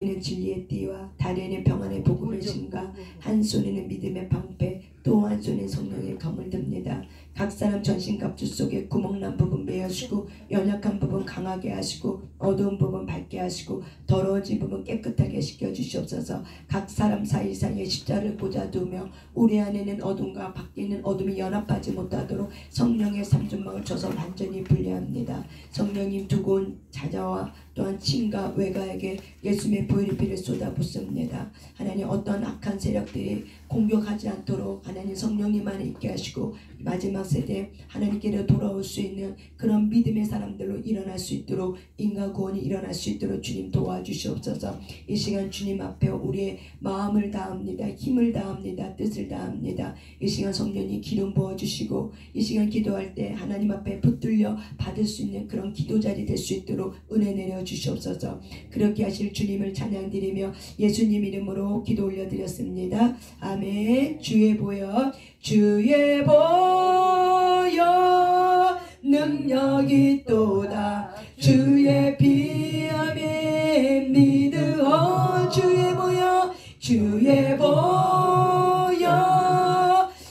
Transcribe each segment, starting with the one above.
는 진리의 띠와 다리에는 평안의 복음의 증가, 한 손에는 믿음의 방패, 또 한 손에 성령의 검을 듭니다. 각 사람 전신갑주 속에 구멍난 부분 메어주고 연약한 부분 강하게 하시고 어두운 부분 밝게 하시고 더러워진 부분 깨끗하게 씻겨주시옵소서. 각 사람 사이사이에 십자를 꽂아두며 우리 안에는 어둠과 밖에 있는 어둠이 연합하지 못하도록 성령의 삼중망을 쳐서 완전히 분리합니다. 성령님 두고온 자자와 또한 친가 외가에게 예수님의 부활의 피를 쏟아붓습니다. 하나님 어떤 악한 세력들이 공격하지 않도록 하나님 성령님 안에 있게 하시고 마지막 세대 하나님께로 돌아올 수 있는 그런 믿음의 사람들로 일어날 수 있도록 인간 구원이 일어날 수 있도록 주님 도와주시옵소서. 이 시간 주님 앞에 우리의 마음을 다합니다. 힘을 다합니다. 뜻을 다합니다. 이 시간 성령님 기름 부어주시고 이 시간 기도할 때 하나님 앞에 붙들려 받을 수 있는 그런 기도 자리 될 수 있도록 은혜 내려주시옵소서. 그렇게 하실 주님을 찬양드리며 예수님 이름으로 기도 올려드렸습니다. 아멘. 주의 보여 주의 보여 능력이 또다 주의 피함에 믿으어 주의 보여 주의 보여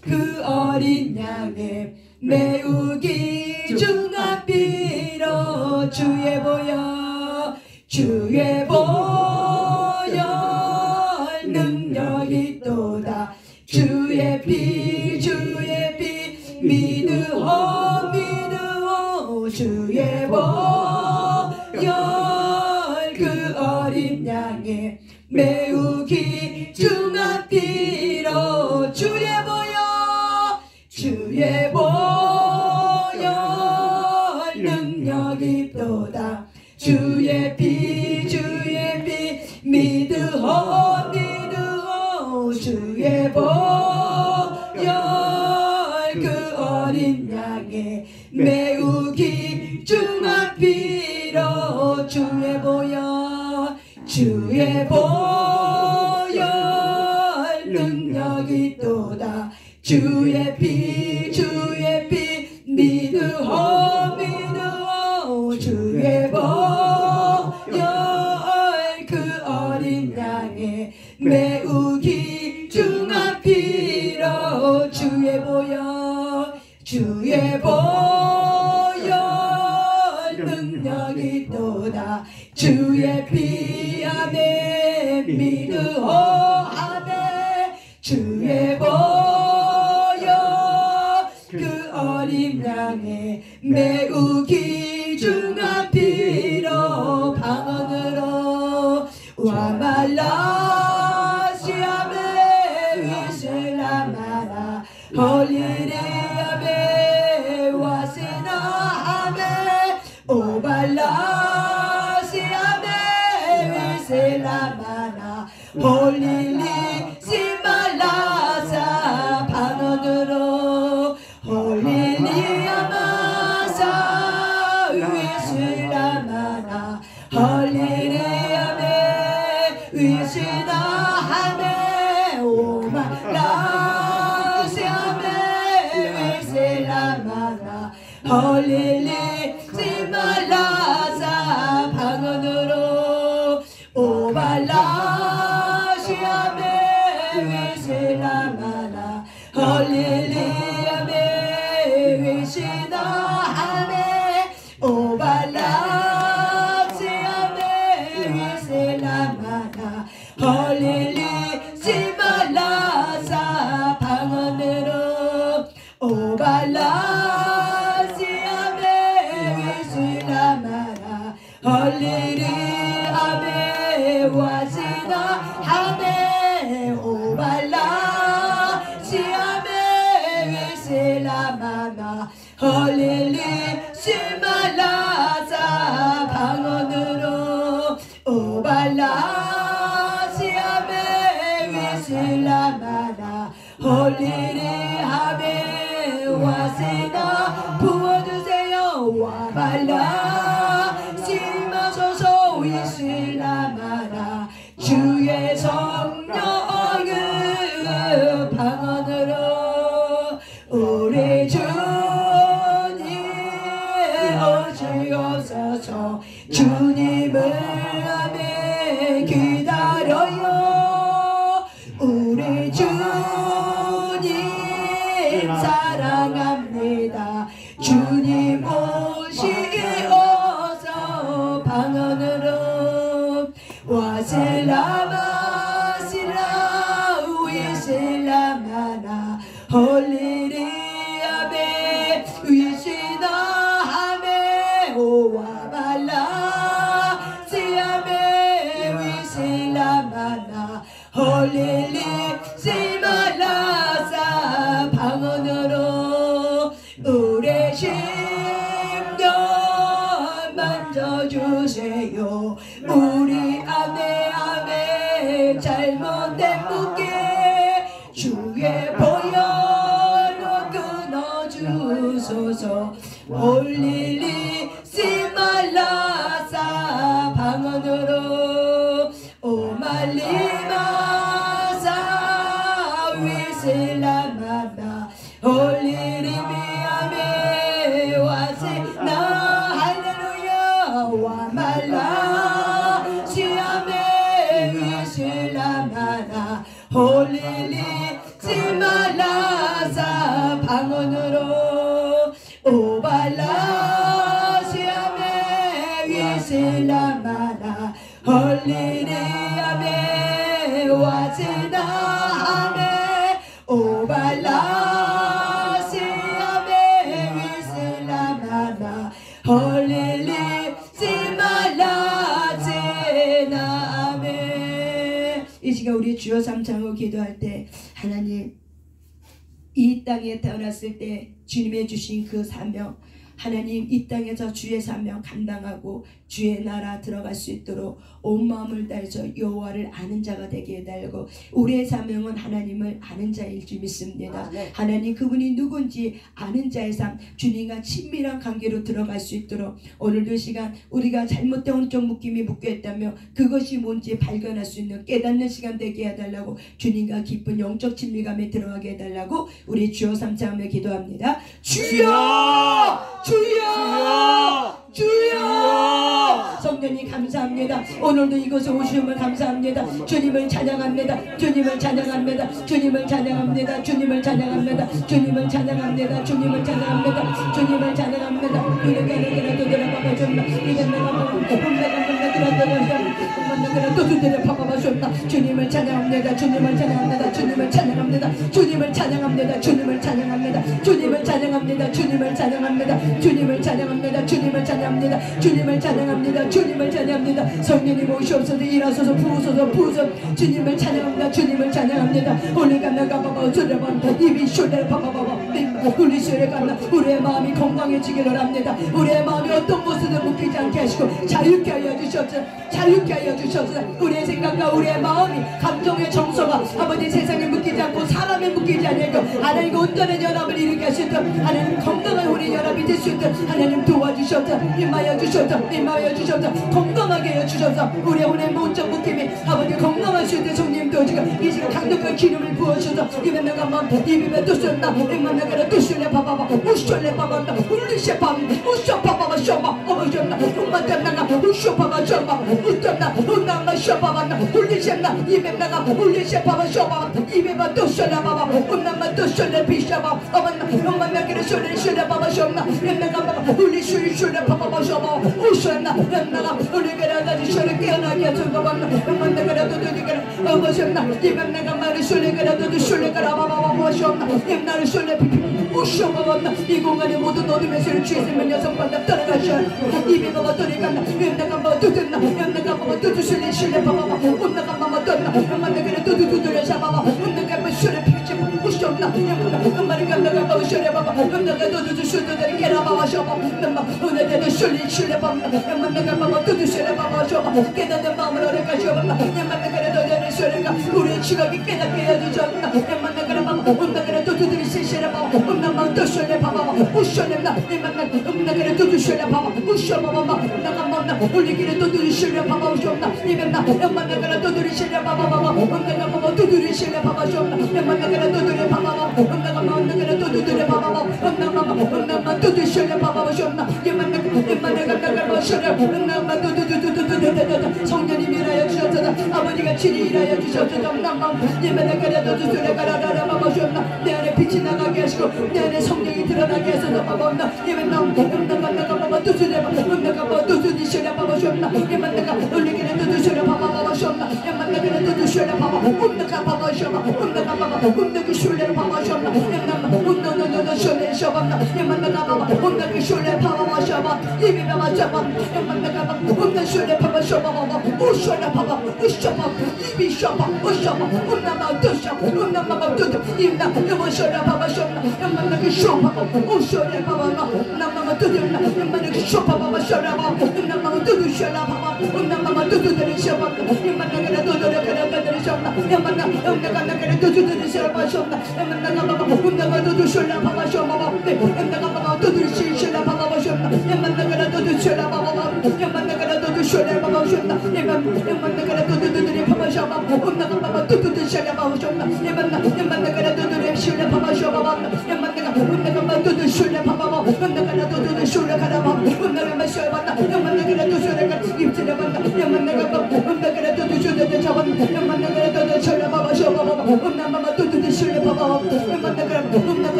그 어린 양의 매우 귀중한 피로 주의 보여 주의 보여 능력이 또다 주의 피 주의 피 믿으오 믿으오 주의 보혈 그 어린 양의 매우 귀중한 피로 주의 보혈 주의 보혈 능력이 또다 주의 피 주의 피 믿으오 믿으오 주의 보혈 그 어린 양의 매우 귀중한 피로 주의 보혈 주의 보혈 능력이 또다 주의 피 주의 피 믿으오 믿으오 주의 보혈 그 어린 양의 매우 귀중한 피로 주의 보혈 주의 보혈 능력이 또다 주의 피 안에 믿으오 아멘 주의 보혈 그 어린 양의 매우 귀중한 피로 방언으로 와말라 시아메 위슬라마라 홀리리아메 와시나 아메 오발라 시아메 위슬라마라 홀리리 시말라사 방언으로 홀리리아마사 위슬라마라 홀리리아메 위시나하메 오말라시아메 위슬라마라 홀리리 시말라사 방언으로 오발라시아메 위슬라마라 홀리리아메 위시나하메 오발라시아메 위슬라마라 홀리리 시말라사 방언으로 오발라시아메 위슬라마라 홀리리 아메 와시나 하메 오발라시아메 위슬라마라 홀리리 시말라사 방언으로 오발라시아메 위슬라마라 홀리리 하메 와시나 부어주세요 와발라 심하소서 위슬라마라 주의 성령을 방언으로 우리 주님 오시옵소서 주님을 아멘 기다 와셀라마 실라 위셀라마나 홀리리아메 위시나하메 오와말라 시아메 위셀라마나 홀리리 시말라사 방언으로 우리 심령 만져주세요. 우리 안에 잘못된 무게 주의 보혈로 끊어주소서. 올리리 시말라사 방언으로 오말리마사 위슬라마나 올리리미아메 와세나 할렐루야 와말라 시아메 위슬라마나 올리리 시말라사 방언으로 오발라 시아메 위슬라마나 홀리리아메 와세나하메 오발라 시아메 위슬라마나 홀리리 시말라제나메. 이 시간 우리 주여 삼창으로 기도할 때 하나님 이 땅에 태어났을 때 주님의 주신 그 사명 하나님 이 땅에서 주의 사명 감당하고 주의 나라 들어갈 수 있도록 온 마음을 다해서 여호와를 아는 자가 되게 해달라고. 우리의 사명은 하나님을 아는 자일 줄 믿습니다. 하나님 그분이 누군지 아는 자의 삶 주님과 친밀한 관계로 들어갈 수 있도록 오늘도 시간 우리가 잘못된 오른쪽 묶임이 묶여있다며 그것이 뭔지 발견할 수 있는 깨닫는 시간 되게 해달라고 주님과 깊은 영적 친밀감에 들어가게 해달라고 우리 주여 삼창하며 기도합니다. 주여! 주여! 주여! 성령님 감사합니다. 오늘도 이곳에 오시음을 감사합니다. 주님을 찬양합니다. 주님을 찬양합니다. 주님을 찬양합니다. 주님을 찬양합니다. 주님을 찬양합니다. 주님을 찬양합니다. 주님을 찬양합니다. 주님을 찬양합니다. 주님을 찬양합니다. 주님을 찬양합니다. 주님을 찬양합니다. 주님을 찬양합니다. 주님을 찬양합니다. 주님을 찬양합니다. 주님을 찬양합니다. 주님을 찬양합니다. 주님을 찬양합니다. 주님을 찬양합니다. 성령님 오시옵소서. 일하소서 부으소서 부으소서. 주님을 찬양합니다. 주님을 찬양합니다. 우리가 나가봐봐 주려봐 입이 쇼를 봐봐봐 우리 쇼를 간다. 우리의 마음이 건강해지기를 합니다. 우리의 마음이 어떤 곳에도 묶이지 않게 하시고 자유케 하여 주시옵소서. 자유케 하여 주시옵소서. 우리의 생각과 우리의 마음이 감정의 정서가 아버지 세상에 묶이지 않고 사람에 묶이지 않고 하나님 온전한 연합을 이루게 하시도록 하나님 건강한 우리 연합이 될 수 있도록 하나님 도와주시옵소서. 임하여 주시옵소서. 임하여 주시옵소서. 건강하게 하여 주시옵소서. 우리의 오늘 모든 묶임이 아버지 건강할 수 있도록 성님 도와주시고 이 시간 강력한 기름을 부어주셔서 입에 내가 맘 입에 또 쏜다. 입만 내가 또 쏠래 봐봐봐 우쏠래 봐봐봐 울리셔 봐봐 우쇼 봐봐봐 쇼마 어머셨나 um만 떴나가 우쇼 봐봐 쇼마 웃떴나 운나마 쇼 봐봐나 울리셨나 입에 내가 울리셔 봐봐 쇼마 입에만 또 쏠래 봐봐 운나마 또 쏠래 비셔봐 어머나 um만 내가 쏠래 쏠래 봐봐 쇼마 내가 봐봐 울리쇼 쏠래 봐봐 쇼마 우쇼나 내가 우리가 다시 쏠래 깨어나게 해서 봐봐 um만 내가 또 되게 어머셨나 입에 내가 말을 쏠래 그래도 쏠래 그라 봐봐 쇼마 나를 쏠래 우쇼봐봤나 이 공간의 모든 어둠의 수를 취했으면 여성반다 따라가셔 입이 봐봐 떠리간다 연나가 뭐 뚜든나 연나가 뭐 뚜두실래 실래 봐봐봐 온나가 뭐 떴나 엄마네 그래 뚜두두두려 잡아봐 온나가 뭐 술에 피치 우쇼나 엄마네 간다가 뭐 술에 봐봐 온나가 뚜두두두두려 깨라봐봐 쇼봐 엄마 오늘도 술리 실래 봐봐 엄마네가 뭐 뚜두실래 봐봐 쇼봐 깨닫는 마음을 어려가 쇼봐 엄마네 그래 너희들 술에가 우리의 지각이 깨닫게 해주죠 엄마네 그래 봐봐 온나가 그래 뚜두두리 실실해 봐봐 엄마 또 쏠래 봐봐 우쇼나 이만나 엄마 그래 뚜두실래 봐봐 우쇼봐봐 나가 먹나 우리끼리 뚜두실래 봐봐 우쇼나 이만나 엄마 그래 뚜두실래 봐봐 엄마가 뭐 뚜두실래 봐봐 쇼나 엄마 그래 뚜두리 봐봐 엄마가 뭐 그래 뚜두리 봐봐 엄마 뚜두실래 봐봐 쇼나 이만나 성령님 일하여 주셔서 아버지가 친히 일하여 주셔서 내 안에 빛이 나가게 하시고 내 안에 성령이 드러나게 하셔서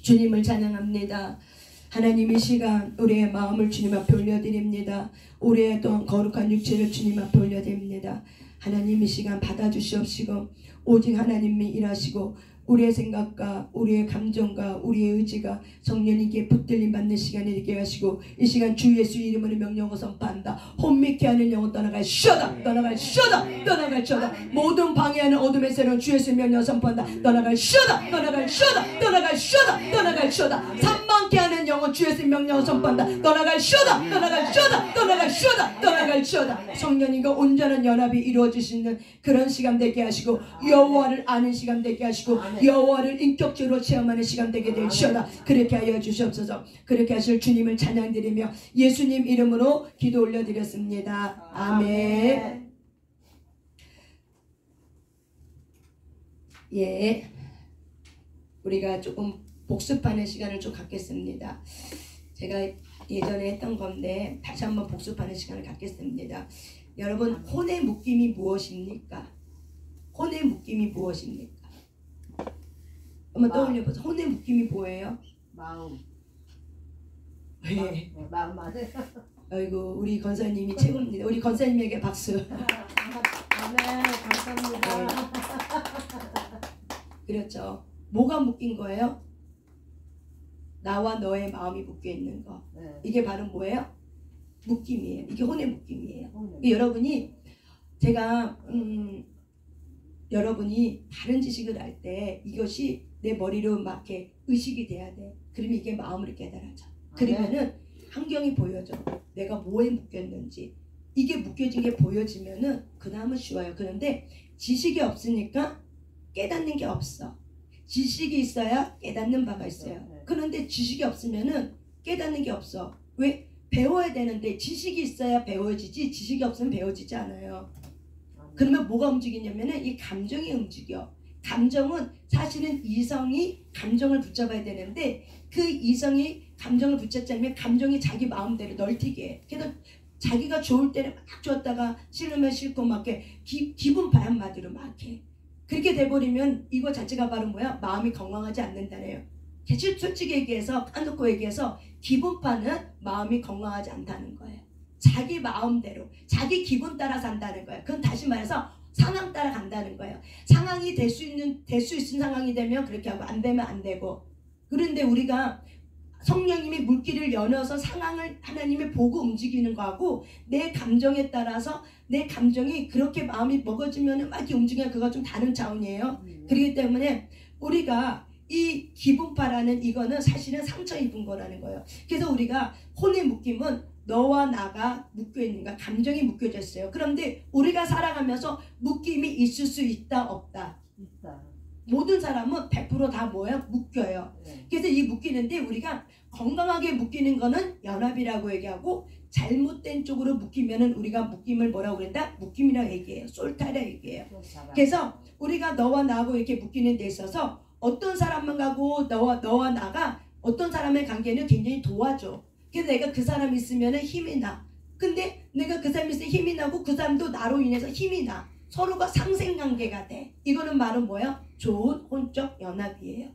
주님을 찬양합니다. 하나님 이 시간 우리의 마음을 주님 앞에 올려드립니다. 우리의 또한 거룩한 육체를 주님 앞에 올려드립니다. 하나님 이 시간 받아주시옵시고 오직 하나님이 일하시고 우리의 생각과 우리의 감정과 우리의 의지가 성령님께 붙들림 받는 시간이 되게 하시고 이 시간 주 예수 이름으로 명령하고 선포한다. 혼미케 하는 영혼 떠나갈 쉬어다. 떠나갈 쉬어다. 떠나갈 쉬어다. 모든 방해하는 어둠의 세력 주 예수 명령 선포한다. 떠나갈 쉬어다. 떠나갈 쉬어다. 떠나갈 쉬어다. 떠나갈 쉬어다. 산만케 하는 영혼 주 예수 명령 선포한다. 떠나갈 쉬어다. 떠나갈 쉬어다. 떠나갈 쉬어다. 떠나갈 쉬어다. 성령님과 온전한 연합이 이루어지시는 그런 시간 되게 하시고 여호와를 아는 시간 되게 하시고 여호와를 인격적으로 체험하는 시간 되게 되시어다. 그렇게 하여 주시옵소서. 그렇게 하실 주님을 찬양드리며 예수님 이름으로 기도 올려드렸습니다. 아멘. 예, 우리가 조금 복습하는 시간을 좀 갖겠습니다. 제가 예전에 했던 건데 다시 한번 복습하는 시간을 갖겠습니다. 여러분, 혼의 묶임이 무엇입니까? 혼의 묶임이 무엇입니까? 한번 떠올려보세요. 혼의 묶임이 뭐예요? 마음. 네. 마음 맞아요. 아이고, 우리 권사님이 최고입니다. 우리 권사님에게 박수. 아멘. 감사합니다. 네. 그렇죠. 뭐가 묶인 거예요? 나와 너의 마음이 묶여 있는 거. 네. 이게 바로 뭐예요? 묶임이에요. 이게 혼의 묶임이에요. 여러분이 제가 여러분이 다른 지식을 할 때 이것이 내 머리로 막 이렇게 의식이 돼야 돼. 그러면 이게 마음으로 깨달아져. 그러면은 환경이 보여져. 내가 뭐에 묶였는지. 이게 묶여진 게 보여지면은 그 다음은 쉬워요. 그런데 지식이 없으니까 깨닫는 게 없어. 지식이 있어야 깨닫는 바가 있어요. 그런데 지식이 없으면은 깨닫는 게 없어. 왜? 배워야 되는데 지식이 있어야 배워지지 지식이 없으면 배워지지 않아요. 그러면 뭐가 움직이냐면은 이 감정이 움직여. 감정은 사실은 이성이 감정을 붙잡아야 되는데 그 이성이 감정을 붙잡지 않으면 감정이 자기 마음대로 널뛰게 해. 그래서 자기가 좋을 때는 막 좋았다가 싫으면 싫고 막 이렇게 기분 바람마디로 막 해. 그렇게 돼버리면 이거 자체가 바로 뭐야? 마음이 건강하지 않는다네요. 솔직히 얘기해서 까놓고 얘기해서 기분파는 마음이 건강하지 않다는 거예요. 자기 마음대로 자기 기분 따라 산다는 거예요. 그건 다시 말해서 상황 따라 간다는 거예요. 상황이 될 수 있는 상황이 되면 그렇게 하고 안 되면 안 되고. 그런데 우리가 성령님이 물길을 열어서 상황을 하나님이 보고 움직이는 거하고 내 감정에 따라서 내 감정이 그렇게 마음이 먹어지면 막 이렇게 움직이면 그거 좀 다른 차원이에요. 그렇기 때문에 우리가 이 기분파라는 이거는 사실은 상처 입은 거라는 거예요. 그래서 우리가 혼의 묶임은 너와 나가 묶여있는가 감정이 묶여져 있어요. 그런데 우리가 살아가면서 묶임이 있을 수 있다 없다. 있다. 모든 사람은 100% 다 뭐예요? 묶여요. 네. 그래서 이 묶이는데 우리가 건강하게 묶이는 거는 연합이라고 얘기하고 잘못된 쪽으로 묶이면은 우리가 묶임을 뭐라고 그런다? 묶임이라고 얘기해요. 솔타라고 얘기해요. 그래서 우리가 너와 나하고 이렇게 묶이는 데 있어서 어떤 사람만 가고 너와 나가 어떤 사람의 관계는 굉장히 도와줘. 그래서 내가 그 사람 있으면 힘이 나. 근데 내가 그 사람 있으면 힘이 나고 그 사람도 나로 인해서 힘이 나. 서로가 상생관계가 돼. 이거는 말은 뭐예요? 좋은 혼적 연합이에요.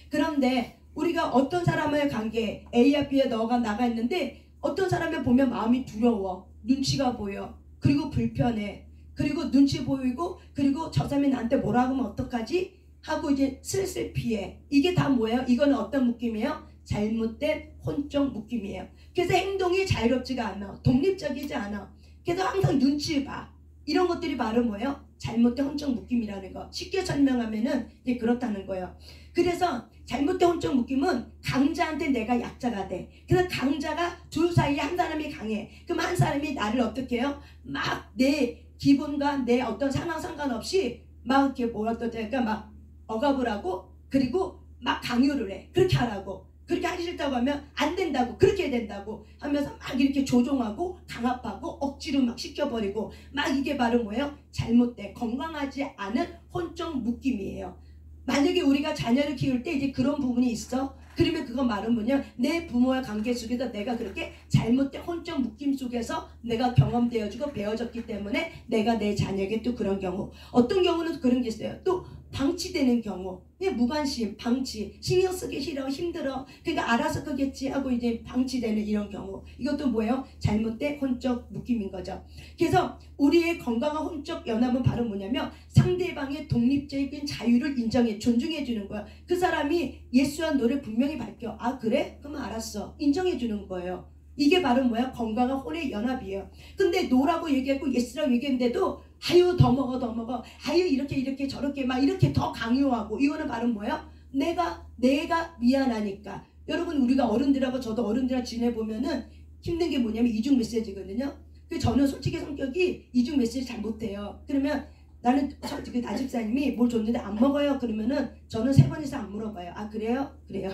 그런데 우리가 어떤 사람의 관계 A와 B에 너가 나가 있는데 어떤 사람을 보면 마음이 두려워. 눈치가 보여. 그리고 불편해. 그리고 눈치 보이고 그리고 저 사람이 나한테 뭐라 하면 어떡하지? 하고 이제 슬슬 피해. 이게 다 뭐예요? 이거는 어떤 묶임이에요? 잘못된 혼적 묶임이에요. 그래서 행동이 자유롭지가 않아. 독립적이지 않아. 그래서 항상 눈치 봐. 이런 것들이 바로 뭐예요? 잘못된 혼적 묶임이라는 거. 쉽게 설명하면은 이제 그렇다는 거예요. 그래서 잘못된 혼적 묶임은 강자한테 내가 약자가 돼. 그래서 강자가 둘 사이에 한 사람이 강해. 그럼 한 사람이 나를 어떻게 해요? 막 내 기분과 내 어떤 상황 상관없이 막 이렇게 뭐라 그러니까 막 억압을 하고 그리고 막 강요를 해. 그렇게 하라고. 그렇게 하기 싫다고 하면 안 된다고 그렇게 해야 된다고 하면서 막 이렇게 조종하고 강압하고 억지로 막 시켜버리고 막 이게 바로 뭐예요? 잘못된 건강하지 않은 혼적 묶임이에요. 만약에 우리가 자녀를 키울 때 이제 그런 부분이 있어. 그러면 그건 말은 뭐냐? 내 부모와의 관계 속에서 내가 그렇게 잘못된 혼적 묶임 속에서 내가 경험되어지고 배워졌기 때문에 내가 내 자녀에게 또 그런 경우 어떤 경우는 그런 게 있어요. 또 방치되는 경우 그냥 무관심, 방치, 신경 쓰기 싫어, 힘들어 그러니까 알아서 크겠지 하고 이제 방치되는 이런 경우 이것도 뭐예요? 잘못된 혼적 묶임인 거죠. 그래서 우리의 건강한 혼적 연합은 바로 뭐냐면 상대방의 독립적인 자유를 인정해 존중해 주는 거야. 그 사람이 예수와 너를 분명히 밝혀. 아 그래? 그러면 알았어. 인정해 주는 거예요. 이게 바로 뭐야? 건강한 혼의 연합이에요. 근데 노라고 얘기하고 예스라고 얘기했는데도 아유 더 먹어 아유 이렇게 저렇게 막 이렇게 더 강요하고 이거는 바로 뭐예요? 내가 미안하니까. 여러분 우리가 어른들하고 저도 어른들하고 지내보면은 힘든 게 뭐냐면 이중 메시지거든요. 그 저는 솔직히 성격이 이중 메시지 잘 못해요. 그러면 나는 그 나집사님이 뭘 줬는데 안 먹어요 그러면은 저는 3번 이상 안 물어봐요. 아 그래요? 그래요.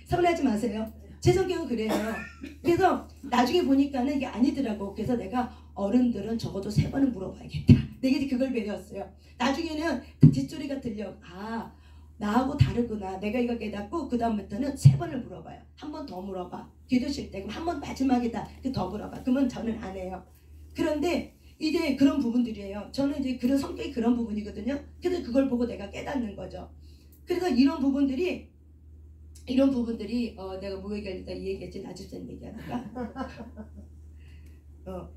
서운하지 마세요. 제 성격은 그래요. 그래서 나중에 보니까는 이게 아니더라고. 그래서 내가 어른들은 적어도 3번은 물어봐야겠다. 내가 이제 그걸 배웠어요. 나중에는 뒷소리가 들려. 아 나하고 다르구나. 내가 이거 깨닫고 그 다음부터는 3번을 물어봐요. 한 번 더 물어봐. 기도실 때 그럼 한 번 마지막이다. 더 물어봐. 그러면 저는 안 해요. 그런데 이제 그런 부분들이에요. 저는 이제 그런 성격이 그런 부분이거든요. 그래서 그걸 보고 내가 깨닫는 거죠. 그래서 이런 부분들이 내가 뭐 얘기하려다 이 얘기했지 나집사님 얘기하다가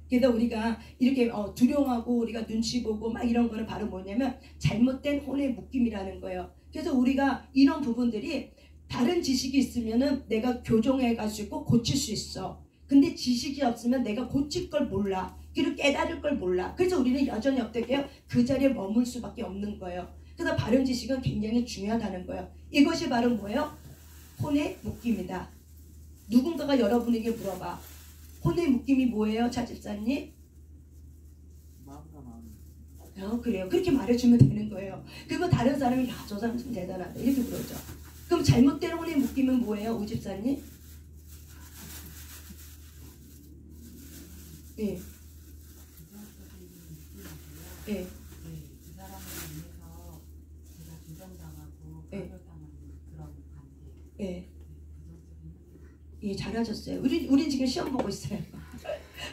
그래서 우리가 이렇게 두려워하고 우리가 눈치 보고 막 이런 거는 바로 뭐냐면 잘못된 혼의 묶임이라는 거예요. 그래서 우리가 이런 부분들이 다른 지식이 있으면은 내가 교정해 가지고 고칠 수 있어. 근데 지식이 없으면 내가 고칠 걸 몰라. 그리고 깨달을 걸 몰라. 그래서 우리는 여전히 어떻게 해요? 그 자리에 머물 수밖에 없는 거예요. 그래서 바른 지식은 굉장히 중요하다는 거예요. 이것이 바로 뭐예요? 혼의 묶임이다. 누군가가 여러분에게 물어봐. 혼의 묶임이 뭐예요? 차집사님? 마음과 마음. 그래요. 그렇게 말해주면 되는 거예요. 그리고 다른 사람이 야, 저 사람 좀 대단하다. 이렇게 그러죠. 그럼 잘못된 혼의 묶임은 뭐예요? 오집사님? 예. 예. 그 사람을 인해서 제가 조정당하고 강요당하는 그런 관계. 예. 예, 잘하셨어요. 우린 지금 시험 보고 있어요.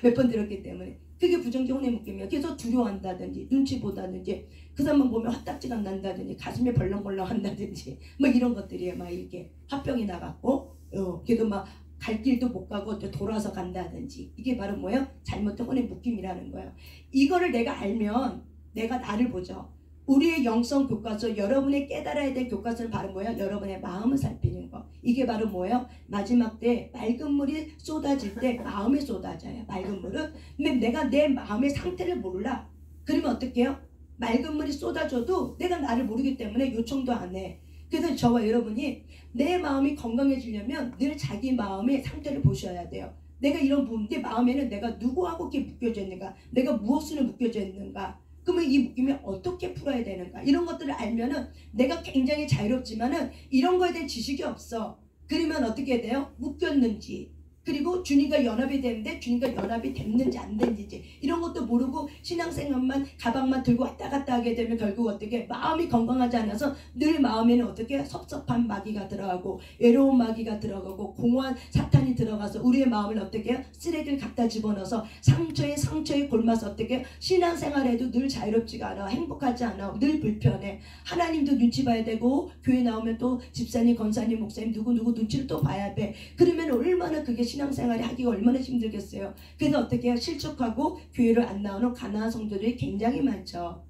몇 번 들었기 때문에. 그게 부정적 혼의 묶임이에요. 그래서 두려워한다든지 눈치 보다든지 그 사람만 보면 화딱지가 난다든지 가슴이 벌렁벌렁 한다든지 뭐 이런 것들이에요. 막 이렇게 화병이 나갖고 그래도 막 갈 길도 못 가고 또 돌아서 간다든지 이게 바로 뭐예요? 잘못된 혼의 묶임이라는 거예요. 이거를 내가 알면 내가 나를 보죠. 우리의 영성 교과서, 여러분의 깨달아야 될 교과서는 바로 뭐예요? 여러분의 마음을 살피는 거. 이게 바로 뭐예요? 마지막 때 맑은 물이 쏟아질 때 마음이 쏟아져요. 맑은 물은. 근데 내가 내 마음의 상태를 몰라. 그러면 어떻게 해요? 맑은 물이 쏟아져도 내가 나를 모르기 때문에 요청도 안 해. 그래서 저와 여러분이 내 마음이 건강해지려면 늘 자기 마음의 상태를 보셔야 돼요. 내가 이런 부분, 내 마음에는 내가 누구하고 이렇게 묶여져 있는가? 내가 무엇으로 묶여져 있는가? 그러면 이 묶임이 어떻게 풀어야 되는가? 이런 것들을 알면은 내가 굉장히 자유롭지만은 이런 거에 대한 지식이 없어. 그러면 어떻게 돼요? 묶였는지, 그리고 주님과 연합이 되는데 주님과 연합이 됐는지 안 됐는지 이런 것도 모르고 신앙생활만 가방만 들고 왔다 갔다 하게 되면 결국 어떻게 마음이 건강하지 않아서 늘 마음에는 어떻게 섭섭한 마귀가 들어가고 외로운 마귀가 들어가고 공허한 사탄이 들어가서 우리의 마음을 어떻게 해요? 쓰레기를 갖다 집어넣어서 상처에 골마서 어떻게 해요? 신앙생활에도 늘 자유롭지가 않아. 행복하지 않아. 늘 불편해. 하나님도 눈치 봐야 되고 교회 나오면 또 집사님, 권사님, 목사님 누구 눈치를 또 봐야 돼. 그러면 얼마나 그게 신앙생활이 하기가 얼마나 힘들겠어요. 그래서 어떻게 해요? 실족하고 교회를 안 나오는 가난한 성도들이 굉장히 많죠.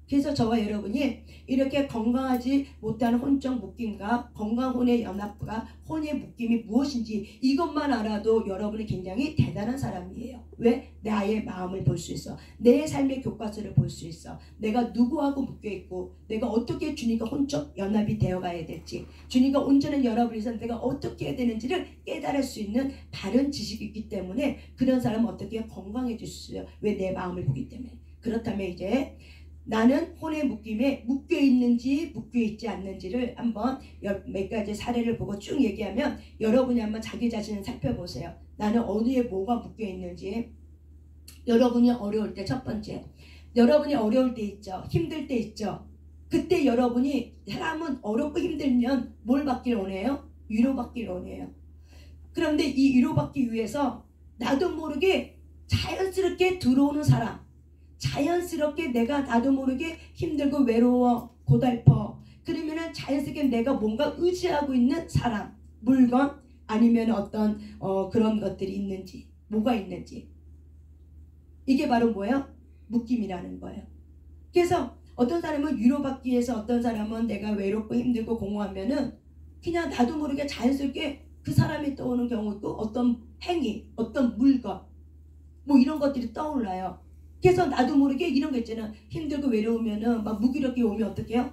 그래서 저와 여러분이 이렇게 건강하지 못하는 혼적 묶임과 건강혼의 연합과 혼의 묶임이 무엇인지 이것만 알아도 여러분이 굉장히 대단한 사람이에요. 왜? 나의 마음을 볼 수 있어. 내 삶의 교과서를 볼 수 있어. 내가 누구하고 묶여있고 내가 어떻게 주님과 혼적 연합이 되어가야 될지, 주님과 온전한 연합을 위해서 내가 어떻게 해야 되는지를 깨달을 수 있는 바른 지식이 있기 때문에 그런 사람은 어떻게 건강해질 수 있어요. 왜? 내 마음을 보기 때문에. 그렇다면 이제 나는 혼의 묶임에 묶여있는지 묶여있지 않는지를 한번 몇 가지 사례를 보고 쭉 얘기하면 여러분이 한번 자기 자신을 살펴보세요. 나는 어디에 뭐가 묶여있는지. 여러분이 어려울 때 첫 번째, 여러분이 어려울 때 있죠. 힘들 때 있죠. 그때 여러분이, 사람은 어렵고 힘들면 뭘 받길 원해요? 위로받길 원해요. 그런데 이 위로받기 위해서 나도 모르게 자연스럽게 들어오는 사람, 자연스럽게 내가 나도 모르게 힘들고 외로워 고달퍼, 그러면은 자연스럽게 내가 뭔가 의지하고 있는 사람, 물건, 아니면 어떤 그런 것들이 있는지, 뭐가 있는지, 이게 바로 뭐예요? 묶임이라는 거예요. 그래서 어떤 사람은 위로받기 위해서, 어떤 사람은 내가 외롭고 힘들고 공허하면은 그냥 나도 모르게 자연스럽게 그 사람이 떠오는 경우도 있고, 어떤 행위, 어떤 물건, 뭐 이런 것들이 떠올라요. 그래서 나도 모르게 이런 거 있잖아. 힘들고 외로우면은 막 무기력이 오면 어떻게 해요?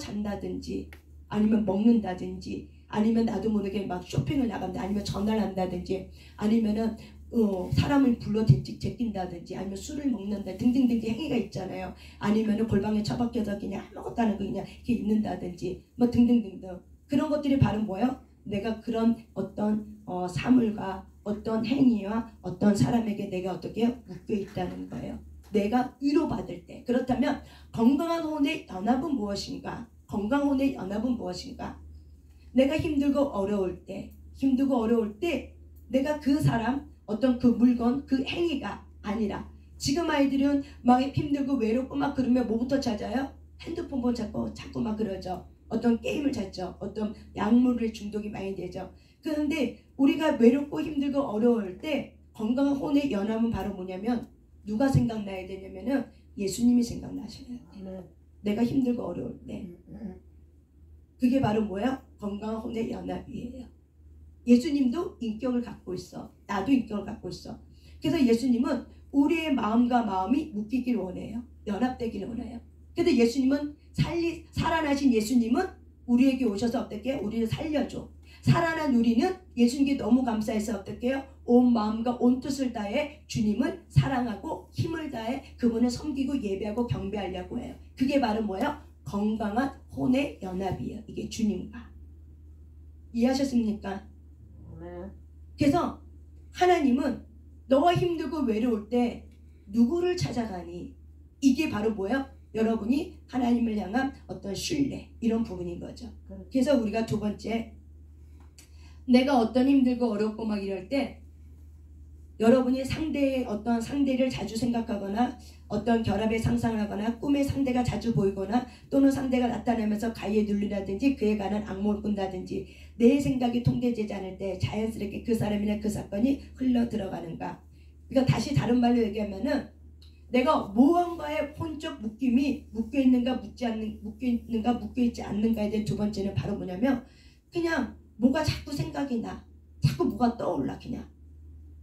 잔다든지, 아니면 먹는다든지, 아니면 나도 모르게 막 쇼핑을 나간다, 아니면 전화를 한다든지, 아니면은 사람을 불러 제낀다든지, 아니면 술을 먹는다 등등등 행위가 있잖아요. 아니면은 골방에 처박혀서 그냥 아무것도 안 하고 그냥 이렇게 있는다든지, 뭐 등등등등. 그런 것들이 바로 뭐예요? 내가 그런 어떤 사물과 어떤 행위와 어떤 사람에게 내가 어떻게 묶여 있다는 거예요. 내가 위로받을 때. 그렇다면 건강한 혼의 연합은 무엇인가? 건강한 혼의 연합은 무엇인가? 내가 힘들고 어려울 때 내가 그 사람, 어떤 그 물건, 그 행위가 아니라, 지금 아이들은 막 힘들고 외롭고 막 그러면 뭐부터 찾아요? 핸드폰 자꾸 막 그러죠. 어떤 게임을 찾죠. 어떤 약물을 중독이 많이 되죠. 그런데 우리가 외롭고 힘들고 어려울 때 건강한 혼의 연합은 바로 뭐냐면, 누가 생각나야 되냐면은 예수님이 생각나셔야 돼요. 내가 힘들고 어려울 때. 그게 바로 뭐예요? 건강한 혼의 연합이에요. 예수님도 인격을 갖고 있어. 나도 인격을 갖고 있어. 그래서 예수님은 우리의 마음과 마음이 묶이길 원해요. 연합되길 원해요. 그래서 예수님은 살아나신 예수님은 우리에게 오셔서 어떻게 해요? 우리를 살려줘. 살아난 우리는 예수님께 너무 감사해서 어떻게 해요? 온 마음과 온 뜻을 다해 주님을 사랑하고 힘을 다해 그분을 섬기고 예배하고 경배하려고 해요. 그게 바로 뭐예요? 건강한 혼의 연합이에요. 이게 주님과. 이해하셨습니까? 네. 그래서 하나님은 너가 힘들고 외로울 때 누구를 찾아가니? 이게 바로 뭐예요? 여러분이 하나님을 향한 어떤 신뢰, 이런 부분인 거죠. 그래서 우리가 두 번째, 내가 어떤 힘들고 어렵고 막 이럴 때 여러분이 상대의 어떤 상대를 자주 생각하거나 어떤 결합에 상상하거나 꿈에 상대가 자주 보이거나 또는 상대가 나타나면서 가위에 눌리라든지 그에 관한 악몽을 꾼다든지 내 생각이 통제되지 않을 때 자연스럽게 그 사람이나 그 사건이 흘러 들어가는가. 그러니까 다시 다른 말로 얘기하면은 내가 무언가의 혼적 묶임이 묶여있는가 묶여있지 않는가에 대한 두 번째는 바로 뭐냐면 그냥 뭐가 자꾸 생각이 나. 자꾸 뭐가 떠올라 그냥.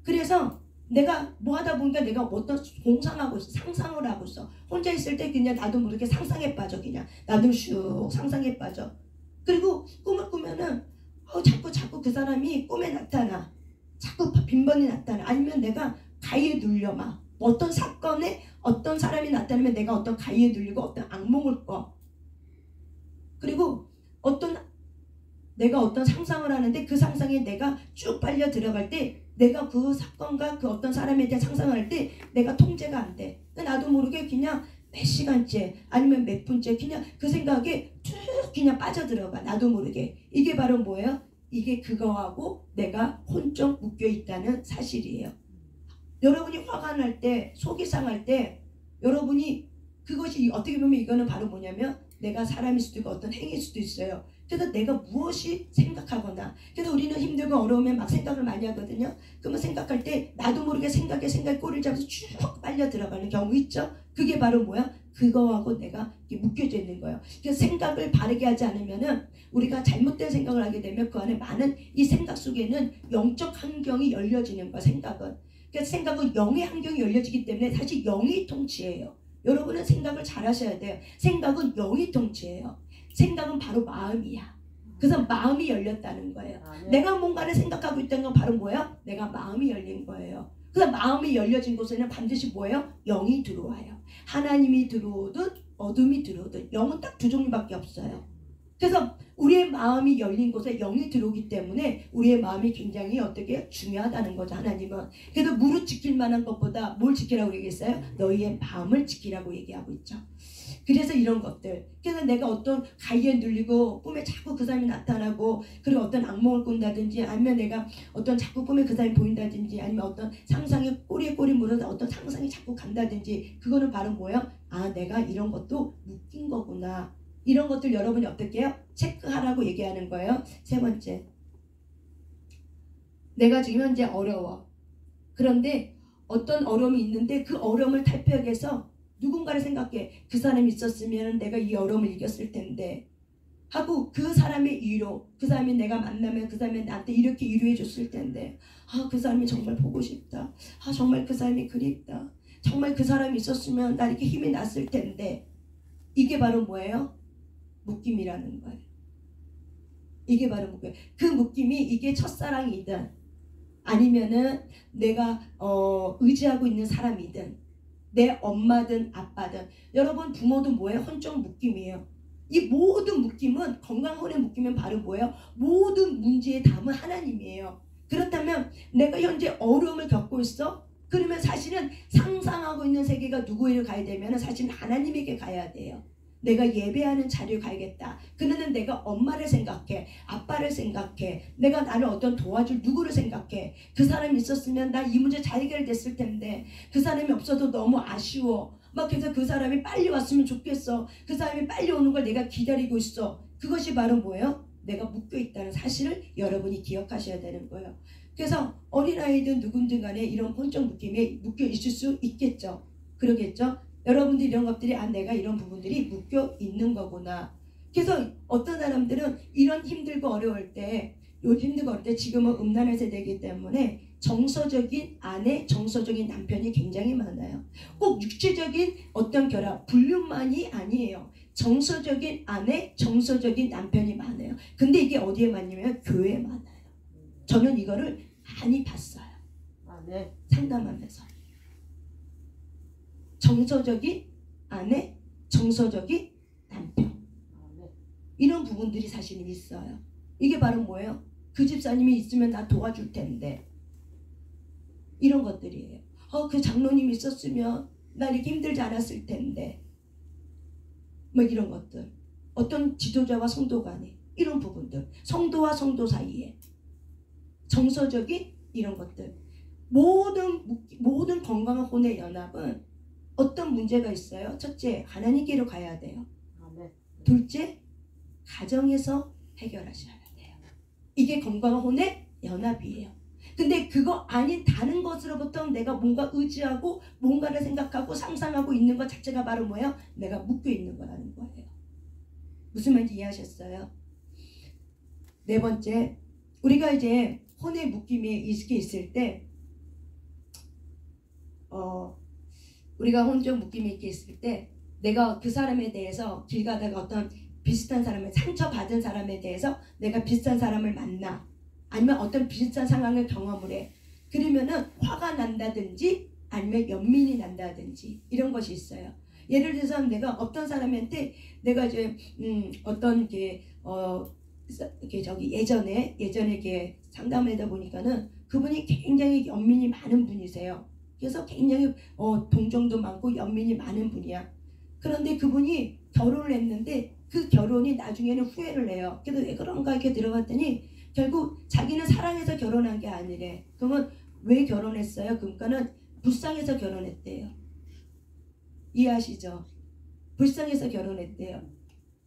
그래서 내가 뭐 하다 보니까 내가 어떤 공상하고 있어. 상상을 하고 있어. 혼자 있을 때 그냥 나도 모르게 상상에 빠져 그냥. 나도 슉 상상에 빠져. 그리고 꿈을 꾸면은 자꾸 그 사람이 꿈에 나타나. 자꾸 빈번히 나타나. 아니면 내가 가위에 눌려 막. 어떤 사건에 어떤 사람이 나타나면 내가 어떤 가위에 눌리고 어떤 악몽을 꿔. 그리고 내가 어떤 상상을 하는데 그 상상에 내가 쭉 빨려 들어갈 때 내가 그 사건과 그 어떤 사람에 대해 상상을 할 때 내가 통제가 안 돼. 나도 모르게 그냥 몇 시간째 아니면 몇 분째 그냥 그 생각에 쭉 그냥 빠져들어가. 나도 모르게. 이게 바로 뭐예요? 이게 그거하고 내가 혼적 묶여 있다는 사실이에요. 여러분이 화가 날 때, 속이 상할 때 여러분이 그것이 어떻게 보면 이거는 바로 뭐냐면 내가 사람일 수도 있고 어떤 행위일 수도 있어요. 그래서 내가 무엇이 생각하거나 그래서 우리는 힘들고 어려우면 막 생각을 많이 하거든요. 그러면 생각할 때 나도 모르게 생각에 꼬리를 잡아서 쭉 빨려 들어가는 경우 있죠. 그게 바로 뭐야? 그거하고 내가 묶여져 있는 거예요. 그래서 생각을 바르게 하지 않으면은 우리가 잘못된 생각을 하게 되면 그 안에 많은 이 생각 속에는 영적 환경이 열려지는 거야. 생각은. 그래서 생각은 영의 환경이 열려지기 때문에 사실 영이 통치해요. 여러분은 생각을 잘 하셔야 돼요. 생각은 영이 통치해요. 생각은 바로 마음이야. 그래서 마음이 열렸다는 거예요. 내가 뭔가를 생각하고 있다는 건 바로 뭐예요? 내가 마음이 열린 거예요. 그래서 마음이 열려진 곳에는 반드시 뭐예요? 영이 들어와요. 하나님이 들어오든 어둠이 들어오든 영은 딱 두 종류밖에 없어요. 그래서 우리의 마음이 열린 곳에 영이 들어오기 때문에 우리의 마음이 굉장히 어떻게 중요하다는 거죠. 하나님은. 그래서 무릇 지킬 만한 것보다 뭘 지키라고 얘기했어요? 너희의 마음을 지키라고 얘기하고 있죠. 그래서 이런 것들. 그래서 내가 어떤 가위에 눌리고 꿈에 자꾸 그 사람이 나타나고 그리고 어떤 악몽을 꾼다든지 아니면 내가 어떤 자꾸 꿈에 그 사람이 보인다든지 아니면 어떤 상상에 꼬리에 꼬리 물어서 어떤 상상이 자꾸 간다든지 그거는 바로 뭐예요? 아 내가 이런 것도 묶인 거구나. 이런 것들 여러분이 어떻게 해요? 체크하라고 얘기하는 거예요. 세 번째. 내가 지금 현재 어려워. 그런데 어떤 어려움이 있는데 그 어려움을 탈피하기 위해서 누군가를 생각해. 그 사람이 있었으면 내가 이 어려움을 이겼을 텐데 하고 그 사람의 위로 그 사람이 내가 만나면 그 사람이 나한테 이렇게 위로해 줬을 텐데 그 사람이 정말 보고 싶다. 정말 그 사람이 그립다. 정말 그 사람이 있었으면 나 이렇게 힘이 났을 텐데 이게 바로 뭐예요? 묶임이라는 거예요. 이게 바로 묶임. 그 묶임이 이게 첫사랑이든 아니면은 내가 의지하고 있는 사람이든 내 엄마든 아빠든 여러분 부모도 뭐예요? 혼적 묶임이에요. 이 모든 묶임은 건강혼의 묶임은 바로 뭐예요? 모든 문제의 답은 하나님이에요. 그렇다면 내가 현재 어려움을 겪고 있어? 그러면 사실은 상상하고 있는 세계가 누구에게 가야 되면 사실은 하나님에게 가야 돼요. 내가 예배하는 자리에 가야겠다. 그러는 내가 엄마를 생각해. 아빠를 생각해. 내가 나를 어떤 도와줄 누구를 생각해. 그 사람이 있었으면 나 이 문제 잘 해결됐을 텐데 그 사람이 없어도 너무 아쉬워. 막 그래서 그 사람이 빨리 왔으면 좋겠어. 그 사람이 빨리 오는 걸 내가 기다리고 있어. 그것이 바로 뭐예요? 내가 묶여있다는 사실을 여러분이 기억하셔야 되는 거예요. 그래서 어린아이든 누군든 간에 이런 혼적 묶임에 묶여 있을 수 있겠죠. 그러겠죠. 여러분들 이런 것들이 내가 이런 부분들이 묶여 있는 거구나. 그래서 어떤 사람들은 이런 힘들고 어려울 때 지금은 음란의 세대이기 때문에 정서적인 아내, 정서적인 남편이 굉장히 많아요. 꼭 육체적인 어떤 결합, 불륜만이 아니에요. 정서적인 아내, 정서적인 남편이 많아요. 근데 이게 어디에 많냐면 교회에 많아요. 저는 이거를 많이 봤어요. 네. 상담하면서. 정서적인 아내, 정서적인 남편. 이런 부분들이 사실은 있어요. 이게 바로 뭐예요? 그 집사님이 있으면 나 도와줄 텐데. 이런 것들이에요. 그 장로님이 있었으면 나 이렇게 힘들지 않았을 텐데. 뭐 이런 것들. 어떤 지도자와 성도 간에 이런 부분들. 성도와 성도 사이에. 정서적인 이런 것들. 모든 건강한 혼의 연합은 어떤 문제가 있어요? 첫째, 하나님께로 가야 돼요. 둘째, 가정에서 해결하셔야 돼요. 이게 건강한 혼의 연합이에요. 근데 그거 아닌 다른 것으로부터 내가 뭔가 의지하고 뭔가를 생각하고 상상하고 있는 것 자체가 바로 뭐예요? 내가 묶여 있는 거라는 거예요. 무슨 말인지 이해하셨어요? 네 번째, 우리가 이제 혼의 묶임에 이렇게 있을 때 우리가 혼적 묶임이 이렇게 있을 때 내가 그 사람에 대해서 길 가다가 어떤 비슷한 사람을 상처받은 사람에 대해서 내가 비슷한 사람을 만나 아니면 어떤 비슷한 상황을 경험을 해. 그러면은 화가 난다든지 아니면 연민이 난다든지 이런 것이 있어요. 예를 들어서 내가 어떤 사람한테 내가 이제 어떤 예전에 이렇게 상담을 하다 보니까는 그분이 굉장히 연민이 많은 분이세요. 그래서 굉장히 동정도 많고 연민이 많은 분이야. 그런데 그분이 결혼을 했는데 그 결혼이 나중에는 후회를 해요. 그래서 왜 그런가 이렇게 들어봤더니 결국 자기는 사랑해서 결혼한 게 아니래. 그러면 왜 결혼했어요? 그러니까는 불쌍해서 결혼했대요. 이해하시죠? 불쌍해서 결혼했대요.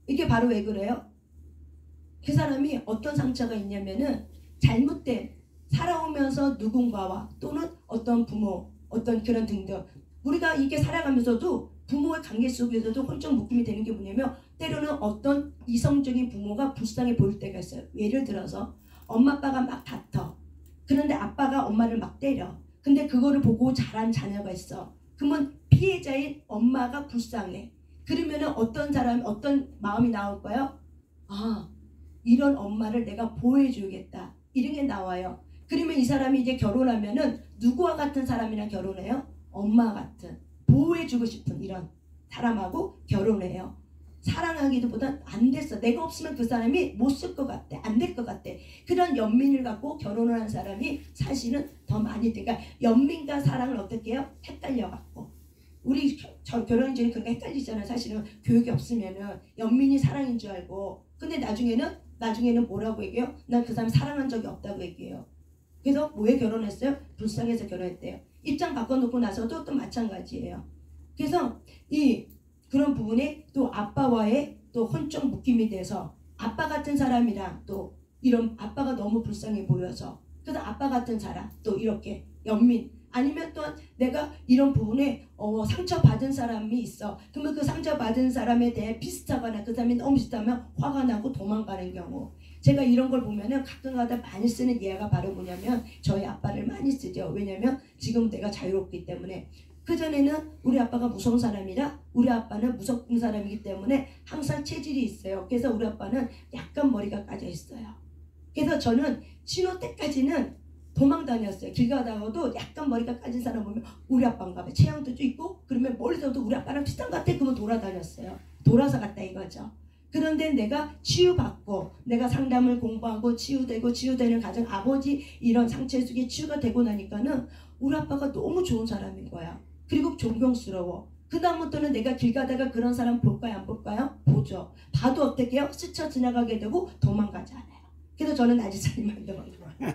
이게 바로 왜 그래요? 그 사람이 어떤 상처가 있냐면은 잘못된 살아오면서 누군가와 또는 어떤 부모 어떤 그런 등등 우리가 이렇게 살아가면서도 부모의 관계 속에서도 혼적 묶임이 되는 게 뭐냐면 때로는 어떤 이성적인 부모가 불쌍해 보일 때가 있어요. 예를 들어서 엄마 아빠가 막 다퉈. 그런데 아빠가 엄마를 막 때려. 근데 그거를 보고 자란 자녀가 있어. 그러면 피해자인 엄마가 불쌍해. 그러면은 어떤 마음이 나올까요? 아, 이런 엄마를 내가 보호해줘야겠다. 이런 게 나와요. 그러면 이 사람이 이제 결혼하면은 누구와 같은 사람이랑 결혼해요? 엄마 같은 보호해주고 싶은 이런 사람하고 결혼해요. 사랑하기도 보다 안 됐어. 내가 없으면 그 사람이 못 쓸 것 같아. 안 될 것 같아. 그런 연민을 갖고 결혼을 한 사람이 사실은 더 많이 돼. 그러니까 연민과 사랑을 어떻게 해요? 헷갈려갖고. 우리 결혼 전에 그런 거 헷갈리잖아요. 사실은 교육이 없으면은 연민이 사랑인 줄 알고. 근데 나중에는 뭐라고 얘기해요? 난 그 사람 사랑한 적이 없다고 얘기해요. 그래서 왜 결혼했어요? 불쌍해서 결혼했대요. 입장 바꿔놓고 나서도 또 마찬가지예요. 그래서 그런 부분에 또 아빠와의 또 혼적 묶임이 돼서 아빠 같은 사람이랑 또 이런 아빠가 너무 불쌍해 보여서 그래서 아빠 같은 사람 또 이렇게 연민 아니면 또 내가 이런 부분에 상처받은 사람이 있어. 그러면 그 상처받은 사람에 대해 비슷하거나 그 사람이 너무 비슷하면 화가 나고 도망가는 경우. 제가 이런 걸 보면은 가끔가다 많이 쓰는 예가 바로 뭐냐면 저희 아빠를 많이 쓰죠. 왜냐면 지금 내가 자유롭기 때문에. 그전에는 우리 아빠가 무서운 사람이라 우리 아빠는 무섭은 사람이기 때문에 항상 체질이 있어요. 그래서 우리 아빠는 약간 머리가 까져 있어요. 그래서 저는 신호 때까지는 도망 다녔어요. 길 가다가도 약간 머리가 까진 사람 보면 우리 아빠인가 봐. 체형도 좀 있고 그러면 멀리서도 우리 아빠랑 비슷한 것 같아. 그러면 돌아다녔어요. 돌아서 갔다 이거죠. 그런데 내가 치유받고 내가 상담을 공부하고 치유되는 가정 아버지 이런 상처 속에 치유가 되고 나니까는 우리 아빠가 너무 좋은 사람인 거야. 그리고 존경스러워. 그 다음부터는 내가 길 가다가 그런 사람 볼까요? 안 볼까요? 보죠. 봐도 어떻게 해요? 스쳐 지나가게 되고 도망가지 않아요. 그래서 저는 나지사님만 도망가요.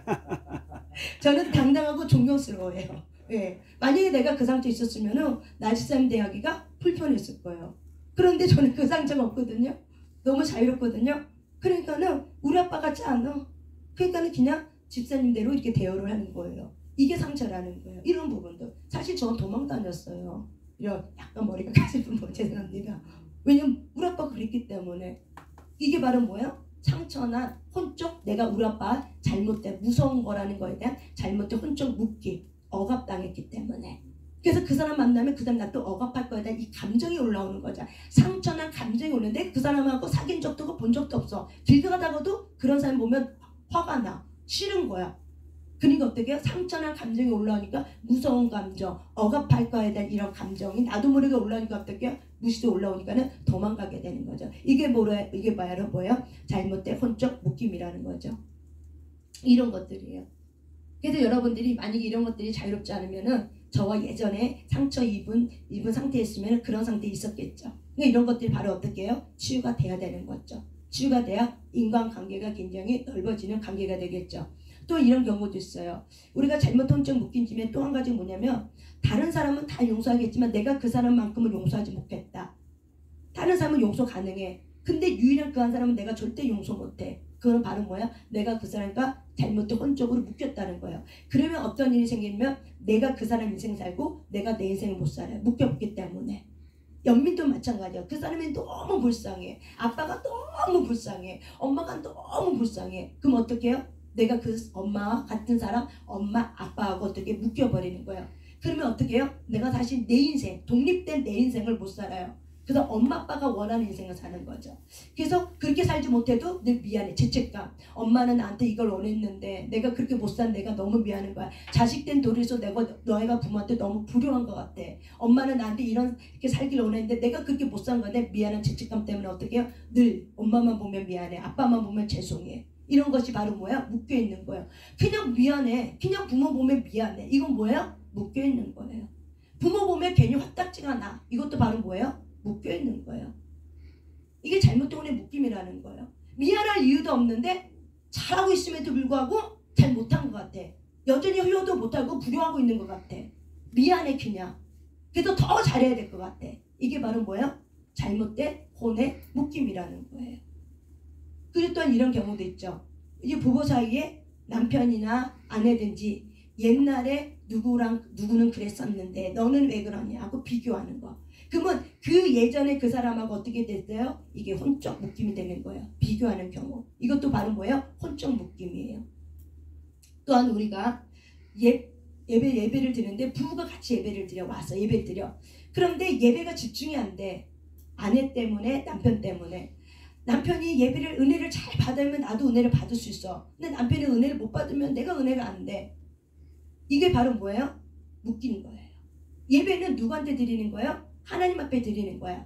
저는 당당하고 존경스러워해요. 예. 만약에 내가 그 상처에 있었으면 나지사님 대하기가 불편했을 거예요. 그런데 저는 그 상처가 없거든요. 너무 자유롭거든요. 그러니까는 우리 아빠 같지 않아. 그러니까는 그냥 집사님대로 이렇게 대우를 하는 거예요. 이게 상처라는 거예요. 이런 부분도. 사실 저는 도망 다녔어요. 이런 약간 머리가 까지는 뭐 죄송합니다. 왜냐면 우리 아빠가 그랬기 때문에. 이게 바로 뭐예요? 상처나 혼적 내가 우리 아빠 잘못된 무서운 거라는 거에 대한 잘못된 혼적 묶임 억압당했기 때문에. 그래서 그 사람 만나면 그 사람 나 또 억압할 거에 대한 이 감정이 올라오는 거죠. 상처난 감정이 오는데 그 사람하고 사귄 적도 없고 본 적도 없어. 길 가다가도 그런 사람 보면 화가 나. 싫은 거야. 그러니까 어떻게 해요? 상처난 감정이 올라오니까 무서운 감정, 억압할 거에 대한 이런 감정이 나도 모르게 올라오니까 어떻게 해요? 무시도 올라오니까는 도망가게 되는 거죠. 이게 바로 뭐예요? 잘못된 혼적 묶임이라는 거죠. 이런 것들이에요. 그래서 여러분들이 만약에 이런 것들이 자유롭지 않으면은 저와 예전에 상처 입은 상태였으면 그런 상태에 있었겠죠. 그러니까 이런 것들이 바로 어떻게 해요? 치유가 돼야 되는 거죠. 치유가 돼야 인간관계가 굉장히 넓어지는 관계가 되겠죠. 또 이런 경우도 있어요. 우리가 잘못한 적 묶인 집에 또 한 가지 뭐냐면 다른 사람은 다 용서하겠지만 내가 그 사람만큼은 용서하지 못했다. 다른 사람은 용서 가능해. 근데 유일한 그 한 사람은 내가 절대 용서 못해. 그건 바로 뭐야? 내가 그 사람과 잘못된 혼적으로 묶였다는 거예요. 그러면 어떤 일이 생기면 내가 그 사람 인생 살고 내가 내 인생을 못 살아요. 묶였기 때문에. 연민도 마찬가지야. 그 사람이 너무 불쌍해. 아빠가 너무 불쌍해. 엄마가 너무 불쌍해. 그럼 어떻게 해요? 내가 그 엄마와 같은 사람, 엄마, 아빠하고 어떻게 묶여버리는 거예요. 그러면 어떻게 해요? 내가 다시 내 인생, 독립된 내 인생을 못 살아요. 그래서 엄마 아빠가 원하는 인생을 사는 거죠. 그래서 그렇게 살지 못해도 늘 미안해. 죄책감. 엄마는 나한테 이걸 원했는데 내가 그렇게 못 산 내가 너무 미안한 거야. 자식된 도리에서 너희가 부모한테 너무 불효한 것 같아. 엄마는 나한테 이렇게 살기를 원했는데 내가 그렇게 못 산 건데 미안한 죄책감 때문에 어떻게 해요? 늘 엄마만 보면 미안해. 아빠만 보면 죄송해. 이런 것이 바로 뭐야? 묶여있는 거예요. 그냥 미안해. 그냥 부모 보면 미안해. 이건 뭐예요? 묶여있는 거예요. 부모 보면 괜히 화딱지가 나. 이것도 바로 뭐예요? 묶여있는 거예요. 이게 잘못된 묶임이라는 거예요. 미안할 이유도 없는데 잘하고 있음에도 불구하고 잘 못한 것 같아. 여전히 효도 못하고 불효하고 있는 것 같아. 미안해 그냥. 그래도 더 잘해야 될 것 같아. 이게 바로 뭐예요? 잘못된 혼의 묶임이라는 거예요. 그리고 또한 이런 경우도 있죠. 이제 부부 사이에 남편이나 아내든지 옛날에 누구는 그랬었는데 너는 왜 그러냐 하고 비교하는 거. 그러면 그 예전에 그 사람하고 어떻게 됐어요? 이게 혼적 묶임이 되는 거예요. 비교하는 경우. 이것도 바로 뭐예요? 혼적 묶임이에요. 또한 우리가 예배를 드리는데 부부가 같이 예배를 드려 와서 예배를 드려. 그런데 예배가 집중이 안 돼. 아내 때문에, 남편 때문에. 남편이 예배를 은혜를 잘 받으면 나도 은혜를 받을 수 있어. 근데 남편이 은혜를 못 받으면 내가 은혜가 안 돼. 이게 바로 뭐예요? 묶이는 거예요. 예배는 누구한테 드리는 거예요? 하나님 앞에 드리는 거야.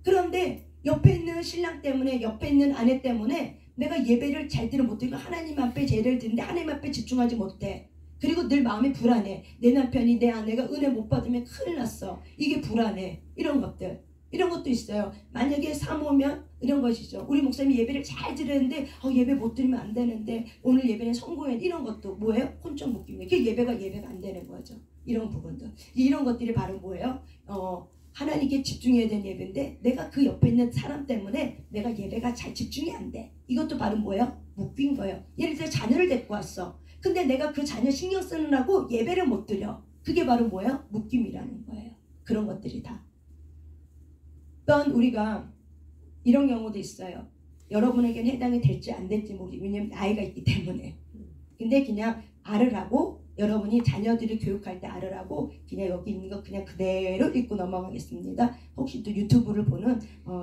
그런데 옆에 있는 신랑 때문에, 옆에 있는 아내 때문에 내가 예배를 제대로 못 드리고 하나님 앞에 예배를 드리는데 하나님 앞에 집중하지 못해. 그리고 늘 마음이 불안해. 내 남편이, 내 아내가 은혜 못 받으면 큰일 났어. 이게 불안해. 이런 것들. 이런 것도 있어요. 만약에 사모면 이런 것이죠. 우리 목사님이 예배를 잘 드렸는데 예배 못 드리면 안 되는데 오늘 예배는 성공해. 이런 것도 뭐예요? 혼적 묶임이에요. 그게 예배가 안 되는 거죠. 이런 부분들. 이런 것들이 바로 뭐예요? 하나님께 집중해야 되는 예배인데 내가 그 옆에 있는 사람 때문에 내가 예배가 잘 집중이 안 돼. 이것도 바로 뭐예요? 묶인 거예요. 예를 들어 자녀를 데리고 왔어. 근데 내가 그 자녀 신경 쓰느라고 예배를 못 드려. 그게 바로 뭐예요? 묶임이라는 거예요. 그런 것들이 다. 또한 우리가 이런 경우도 있어요. 여러분에게는 해당이 될지 안 될지 모르겠어요. 왜냐면 나이가 있기 때문에. 근데 그냥 알으라고, 여러분이 자녀들을 교육할 때 알으라고 그냥 여기 있는 거 그냥 그대로 읽고 넘어가겠습니다. 혹시 또 유튜브를 보는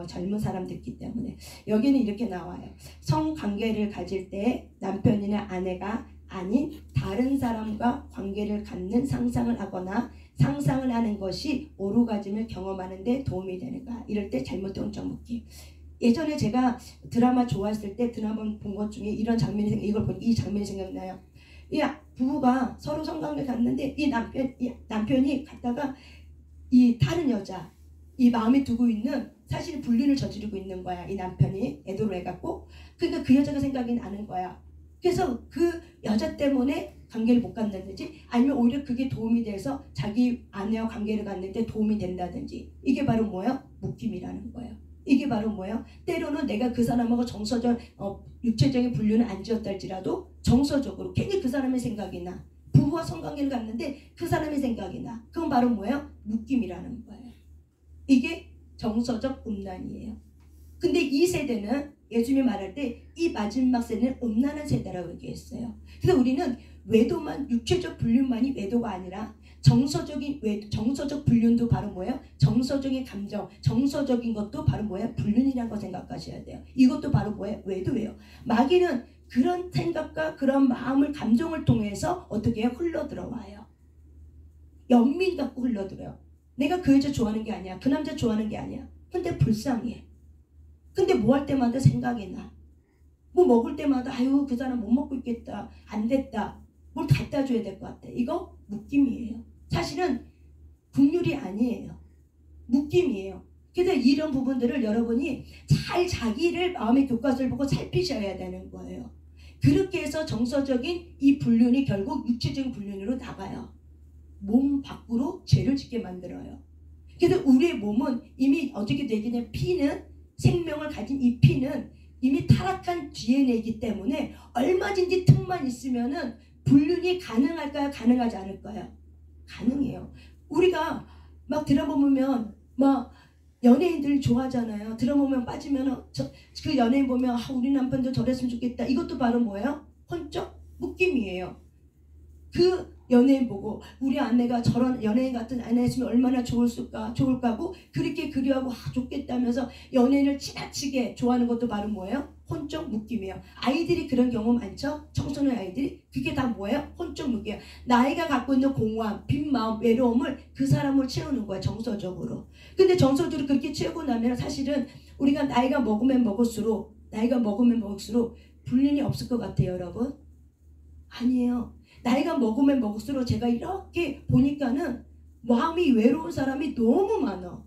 젊은 사람들 있기 때문에. 여기는 이렇게 나와요. 성관계를 가질 때 남편이나 아내가 아닌 다른 사람과 관계를 갖는 상상을 하거나 상상을 하는 것이 오르가즘을 경험하는 데 도움이 되는가. 이럴 때 잘못된 혼적 묶임. 예전에 제가 드라마 좋아했을 때 드라마 본 것 중에 이런 장면이 이 장면이 생각나요. 이 부부가 서로 성관계 갔는데 이 남편이 갔다가 이 다른 여자, 이 마음에 두고 있는 사실 불륜을 저지르고 있는 거야. 이 남편이 애도로 해갖고. 그러니까 그 여자가 생각이 나는 거야. 그래서 그 여자 때문에 관계를 못 갖는지 아니면 오히려 그게 도움이 돼서 자기 아내와 관계를 갖는데 도움이 된다든지. 이게 바로 뭐예요? 묶임이라는 거예요. 이게 바로 뭐예요? 때로는 내가 그 사람하고 정서적 육체적인 분류는 안 지었다 할지라도 정서적으로 괜히 그 사람의 생각이 나. 부부와 성관계를 갖는데 그 사람의 생각이 나. 그건 바로 뭐예요? 묶임이라는 거예요. 이게 정서적 음란이에요. 근데 이 세대는 예수님이 말할 때 이 마지막 세대는 음란한 세대라고 얘기했어요. 그래서 우리는 외도만, 육체적 불륜만이 외도가 아니라 정서적 불륜도 바로 뭐예요? 정서적인 감정, 정서적인 것도 바로 뭐예요? 불륜이라고 생각하셔야 돼요. 이것도 바로 뭐예요? 외도예요. 마귀는 그런 생각과 그런 마음을, 감정을 통해서 어떻게 해요? 흘러들어와요. 연민 갖고 흘러들어요. 내가 그 여자 좋아하는 게 아니야. 그 남자 좋아하는 게 아니야. 근데 불쌍해. 근데 뭐 할 때마다 생각이 나. 뭐 먹을 때마다 아유 그 사람 못 먹고 있겠다. 안 됐다. 뭘 갖다 줘야 될 것 같아. 이거 묶임이에요. 사실은 국률이 아니에요. 묶임이에요. 그래서 이런 부분들을 여러분이 잘 자기를 마음의 교과서를 보고 살피셔야 되는 거예요. 그렇게 해서 정서적인 이 불륜이 결국 육체적인 불륜으로 나가요. 몸 밖으로 죄를 짓게 만들어요. 그래서 우리의 몸은 이미 어떻게 되겠냐면 피는, 생명을 가진 이 피는 이미 타락한 DNA이기 때문에 얼마든지 틈만 있으면은 불륜이 가능할까요? 가능하지 않을까요? 가능해요. 우리가 막 드라마 보면 막 연예인들 좋아하잖아요. 드라마 보면 빠지면 그 연예인 보면 우리 남편도 저랬으면 좋겠다. 이것도 바로 뭐예요? 혼적 묶임이에요. 그 연예인 보고 우리 아내가 저런 연예인 같은 아내였으면 얼마나 좋을까고 그렇게 그리워하고 좋겠다면서 연예인을 지나치게 좋아하는 것도 바로 뭐예요? 혼적 묶임이에요. 아이들이 그런 경우 많죠? 청소년 아이들이. 그게 다 뭐예요? 혼적 묶임이에요. 나이가 갖고 있는 공허함, 빈 마음, 외로움을 그 사람을 채우는 거야, 정서적으로. 근데 정서적으로 그렇게 채우고 나면 사실은 우리가 나이가 먹으면 먹을수록 불륜이 없을 것 같아요, 여러분. 아니에요. 나이가 먹으면 먹을수록 제가 이렇게 보니까는 마음이 외로운 사람이 너무 많아.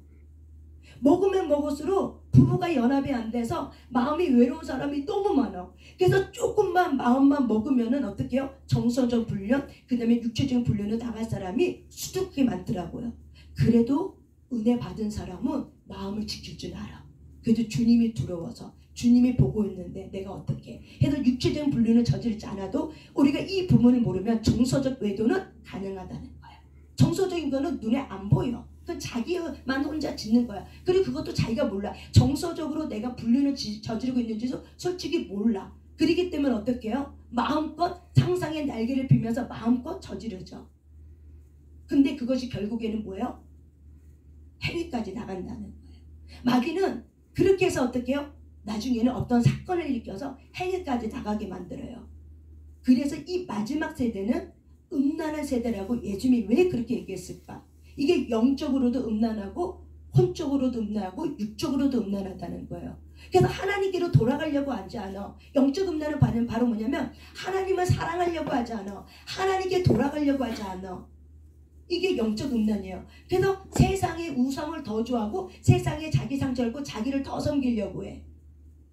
먹으면 먹을수록 부부가 연합이 안 돼서 마음이 외로운 사람이 너무 많아. 그래서 조금만 마음만 먹으면은 어떻게 해요? 정서적 불륜, 그 다음에 육체적인 불륜을 당할 사람이 수두룩하게 많더라고요. 그래도 은혜 받은 사람은 마음을 지킬 줄 알아. 그래도 주님이 두려워서, 주님이 보고 있는데 내가 어떻게 해서 육체적인 불륜을 저지르지 않아도 우리가 이 부분을 모르면 정서적 외도는 가능하다는 거야. 정서적인 거는 눈에 안 보여. 그건 자기만 혼자 짓는 거야. 그리고 그것도 자기가 몰라. 정서적으로 내가 불륜을 저지르고 있는지도 솔직히 몰라. 그렇기 때문에 어떻게 해요? 마음껏 상상의 날개를 피면서 마음껏 저지르죠. 근데 그것이 결국에는 뭐예요? 해위까지 나간다는 거예요. 마귀는 그렇게 해서 어떻게 해요? 나중에는 어떤 사건을 일으켜서 해외까지 나가게 만들어요. 그래서 이 마지막 세대는 음란한 세대라고 예수님이 왜 그렇게 얘기했을까? 이게 영적으로도 음란하고 혼적으로도 음란하고 육적으로도 음란하다는 거예요. 그래서 하나님께로 돌아가려고 하지 않아. 영적 음란은 바로 뭐냐면 하나님을 사랑하려고 하지 않아. 하나님께 돌아가려고 하지 않아. 이게 영적 음란이에요. 그래서 세상의 우상을 더 좋아하고 세상에 자기 상처를 자기를 더 섬기려고 해.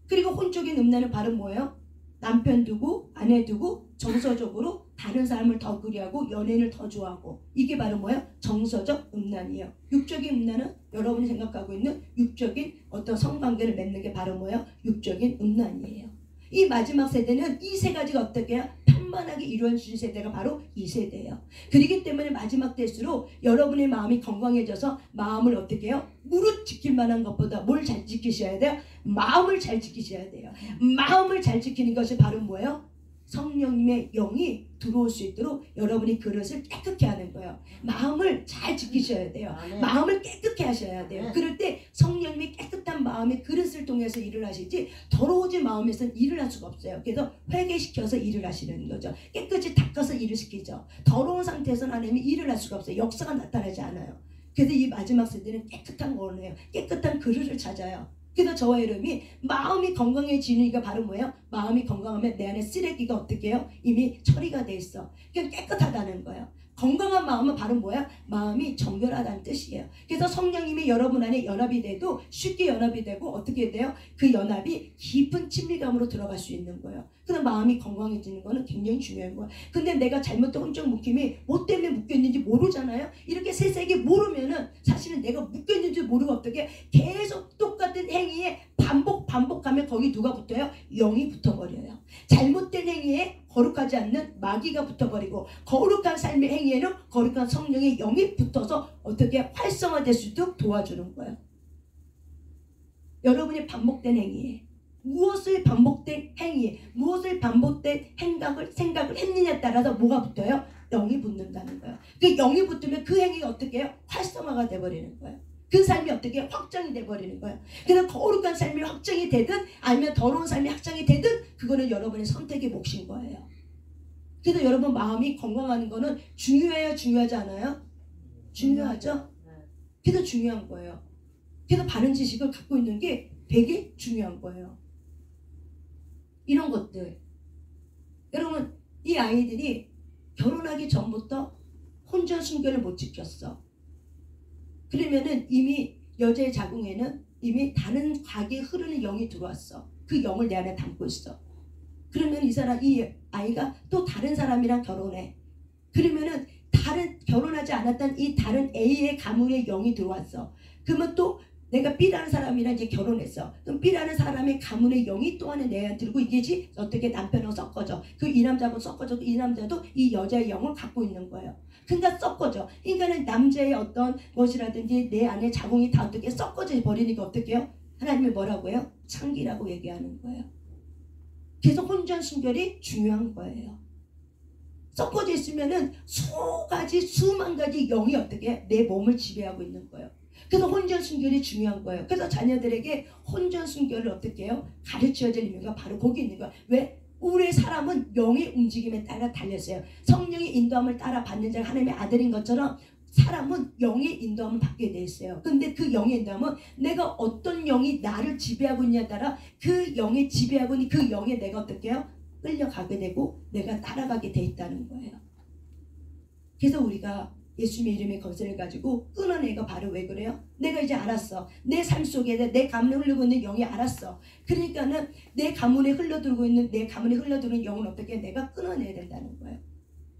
그리고 혼적인 음란은 바로 뭐예요? 남편 두고 아내 두고 정서적으로 다른 사람을 더 그리하고 연예인을 더 좋아하고 이게 바로 뭐예요? 정서적 음란이에요. 육적인 음란은 여러분이 생각하고 있는 육적인 어떤 성관계를 맺는 게 바로 뭐예요? 육적인 음란이에요. 이 마지막 세대는 이 세 가지가 어떻게 해요? 편만하게 이루어진 세대가 바로 이 세대예요. 그렇기 때문에 마지막 때일수록 여러분의 마음이 건강해져서 마음을 어떻게 해요? 무릇 지킬 만한 것보다 뭘 잘 지키셔야 돼요? 마음을 잘 지키셔야 돼요. 마음을 잘 지키는 것이 바로 뭐예요? 성령님의 영이 들어올 수 있도록 여러분이 그릇을 깨끗게 하는 거예요. 마음을 잘 지키셔야 돼요. 마음을 깨끗게 하셔야 돼요. 그럴 때 성령님이 깨끗한 마음의 그릇을 통해서 일을 하시지 더러워진 마음에서는 일을 할 수가 없어요. 그래서 회개시켜서 일을 하시는 거죠. 깨끗이 닦아서 일을 시키죠. 더러운 상태에서는 하나님이 일을 할 수가 없어요. 역사가 나타나지 않아요. 그래서 이 마지막 세대는 깨끗한 걸 해요. 깨끗한 그릇을 찾아요. 그래서 저와 여러분이 마음이 건강해지는 이가 바로 뭐예요? 마음이 건강하면 내 안에 쓰레기가 어떻게 해요? 이미 처리가 돼 있어. 그냥 깨끗하다는 거예요. 건강한 마음은 바로 뭐야? 마음이 정결하다는 뜻이에요. 그래서 성령님이 여러분 안에 연합이 돼도 쉽게 연합이 되고 어떻게 돼요? 그 연합이 깊은 친밀감으로 들어갈 수 있는 거예요. 그래서 마음이 건강해지는 거는 굉장히 중요한 거예요. 근데 내가 잘못된 혼적 묶임이 뭐 때문에 묶였는지 모르잖아요. 이렇게 세세하게 모르면은 사실은 내가 묶였는지 모르고 어떻게 계속 똑같은 행위에 반복하면 거기 누가 붙어요? 영이 붙어버려요. 잘못된 행위에 거룩하지 않는 마귀가 붙어버리고 거룩한 삶의 행위에는 거룩한 성령의 영이 붙어서 어떻게 활성화될 수 있도록 도와주는 거예요. 여러분이 반복된 행위에 무엇을 반복된 행위에 무엇을 반복된 생각을 했느냐에 따라서 뭐가 붙어요? 영이 붙는다는 거예요. 그 영이 붙으면 그 행위가 어떻게 해요? 활성화가 돼버리는 거예요. 그 삶이 어떻게 확정이 돼버리는 거예요. 그래서 거룩한 삶이 확정이 되든 아니면 더러운 삶이 확정이 되든 그거는 여러분의 선택의 몫인 거예요. 그래서 여러분 마음이 건강하는 거는 중요해요? 중요하지 않아요? 중요하죠? 그래서 중요한 거예요. 그래서 바른 지식을 갖고 있는 게 되게 중요한 거예요. 이런 것들. 여러분 이 아이들이 결혼하기 전부터 혼전 순결을 못 지켰어. 그러면은 이미 여자의 자궁에는 이미 다른 과기에 흐르는 영이 들어왔어. 그 영을 내 안에 담고 있어. 그러면 이 아이가 또 다른 사람이랑 결혼해. 그러면은 결혼하지 않았던 이 다른 A의 가문의 영이 들어왔어. 그러면 또 내가 B라는 사람이랑 이제 결혼했어. 그럼 B라는 사람의 가문의 영이 또 하나 내한테 들고 이게지 어떻게 남편하고 섞어져. 이 남자하고 섞어져. 이 남자도 이 여자의 영을 갖고 있는 거예요. 그러니까 섞어져. 그러니까는 남자의 어떤 것이라든지 내 안에 자궁이 다 어떻게 섞어져 버리니까 어떻게 해요? 하나님이 뭐라고 해요? 창기라고 얘기하는 거예요. 그래서 혼전순결이 중요한 거예요. 섞어져 있으면은 수만 가지 영이 어떻게 내 몸을 지배하고 있는 거예요. 그래서 혼전순결이 중요한 거예요. 그래서 자녀들에게 혼전순결을 어떻게 해요? 가르쳐야 될 의미가 바로 거기 있는 거예요. 왜? 우리의 사람은 영의 움직임에 따라 달렸어요. 성령의 인도함을 따라 받는 자가 하나님의 아들인 것처럼 사람은 영의 인도함을 받게 돼 있어요. 근데 그 영의 인도함은 내가 어떤 영이 나를 지배하고 있냐에 따라 그 영이 지배하고 있는 그 영에 내가 어떻게 해요? 끌려가게 되고 내가 따라가게 돼 있다는 거예요. 그래서 우리가 예수님의 이름의 건설을 가지고 끊어내가 바로 왜 그래요? 내가 이제 알았어. 내 삶 속에 내 가문에 흐르고 있는 영이 알았어. 그러니까는 내 가문에 흘러들고 있는 영은 어떻게 내가 끊어내야 된다는 거예요.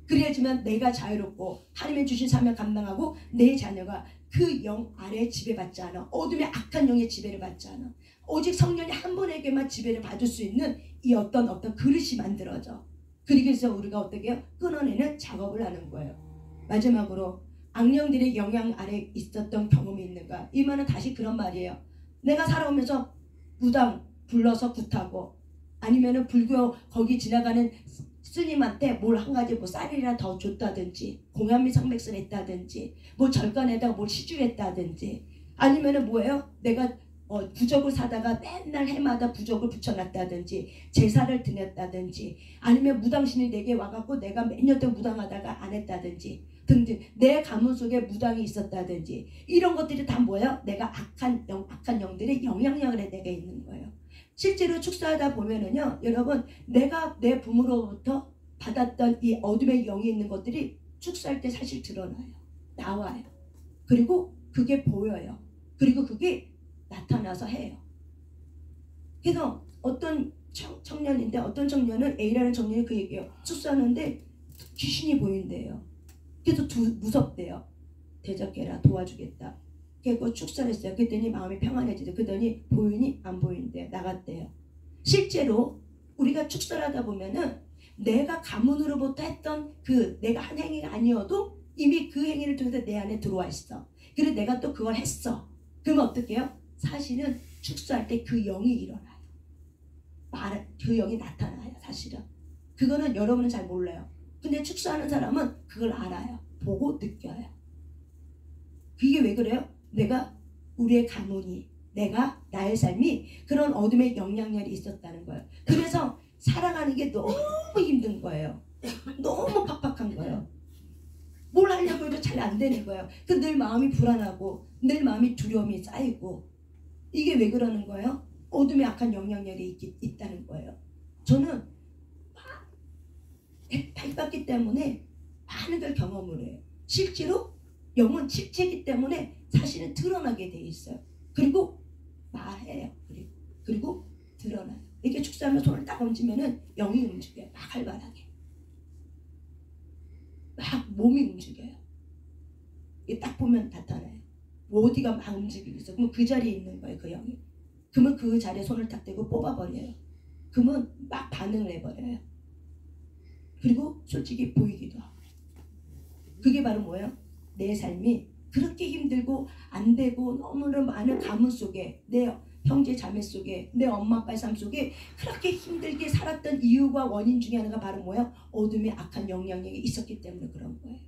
그래야지만 내가 자유롭고 하나님의 주신 사명 감당하고 내 자녀가 그 영 아래에 지배받지 않아. 어둠의 악한 영의 지배를 받지 않아. 오직 성령이 한 분에게만 지배를 받을 수 있는 이 어떤 그릇이 만들어져. 그래서 우리가 어떻게 해요? 끊어내는 작업을 하는 거예요. 마지막으로 악령들의 영향 아래 있었던 경험이 있는가? 이 말은 다시 그런 말이에요. 내가 살아오면서 무당 불러서 굿하고 아니면은 불교 거기 지나가는 스님한테 뭘 한 가지 뭐 쌀이나 더 줬다든지 공양미 상백선 했다든지 뭐 절간에다가 뭘 시주했다든지 아니면은 뭐예요? 내가 부적을 사다가 맨날 해마다 부적을 붙여놨다든지 제사를 드렸다든지 아니면 무당신이 내게 와갖고 내가 몇 년 동안 무당하다가 안 했다든지 등등 내 가문 속에 무당이 있었다든지 이런 것들이 다 뭐예요? 내가 악한 영들의 영향력을 내게 있는 거예요. 실제로 축사하다 보면은요 여러분 내가 내 부모로부터 받았던 이 어둠의 영이 있는 것들이 축사할 때 사실 드러나요. 나와요. 그리고 그게 보여요. 그리고 그게 나타나서 해요. 그래서 어떤 청년인데 어떤 청년은 A라는 청년이 그 얘기해요. 축사하는데 귀신이 보인대요. 그래서 무섭대요. 대적해라 도와주겠다. 그래서 축사를 했어요. 그랬더니 마음이 평안해지대. 그랬더니 보이니 안 보이는데 나갔대요. 실제로 우리가 축사를 하다 보면은 내가 가문으로부터 했던 내가 한 행위가 아니어도 이미 그 행위를 통해서 내 안에 들어와 있어. 그래서 내가 또 그걸 했어. 그러면 어떻게 해요? 사실은 축사할 때 그 영이 일어나요. 그 영이 나타나요. 사실은. 그거는 여러분은 잘 몰라요. 근데 축사하는 사람은 그걸 알아요. 보고 느껴요. 그게 왜 그래요? 우리의 가문이 나의 삶이 그런 어둠의 영향력이 있었다는 거예요. 그래서 살아가는 게 너무 힘든 거예요. 너무 팍팍한 거예요. 뭘 하려고 해도 잘 안 되는 거예요. 늘 마음이 불안하고 늘 마음이 두려움이 쌓이고 이게 왜 그러는 거예요? 어둠의 악한 영향력이 있다는 거예요. 저는 밟았기 때문에 많은 걸 경험을 해요. 실제로 영은 실체이기 때문에 사실은 드러나게 돼 있어요. 그리고 말해요. 그리고 드러나요. 이렇게 축사하면 손을 딱 얹으면은 영이 움직여요. 막 활발하게. 막 몸이 움직여요. 이게 딱 보면 나타나요. 어디가 막 움직이고 있어. 그러면 그 자리에 있는 거예요. 그 영이. 그러면 그 자리에 손을 딱 대고 뽑아버려요. 그러면 막 반응을 해버려요. 그리고 솔직히 보이기도 하고. 그게 바로 뭐예요? 내 삶이 그렇게 힘들고 안 되고 너무나 많은 가문 속에 내 형제 자매 속에 내 엄마 아빠의 삶 속에 그렇게 힘들게 살았던 이유와 원인 중에 하나가 바로 뭐예요? 어둠의 악한 영향력이 있었기 때문에 그런 거예요.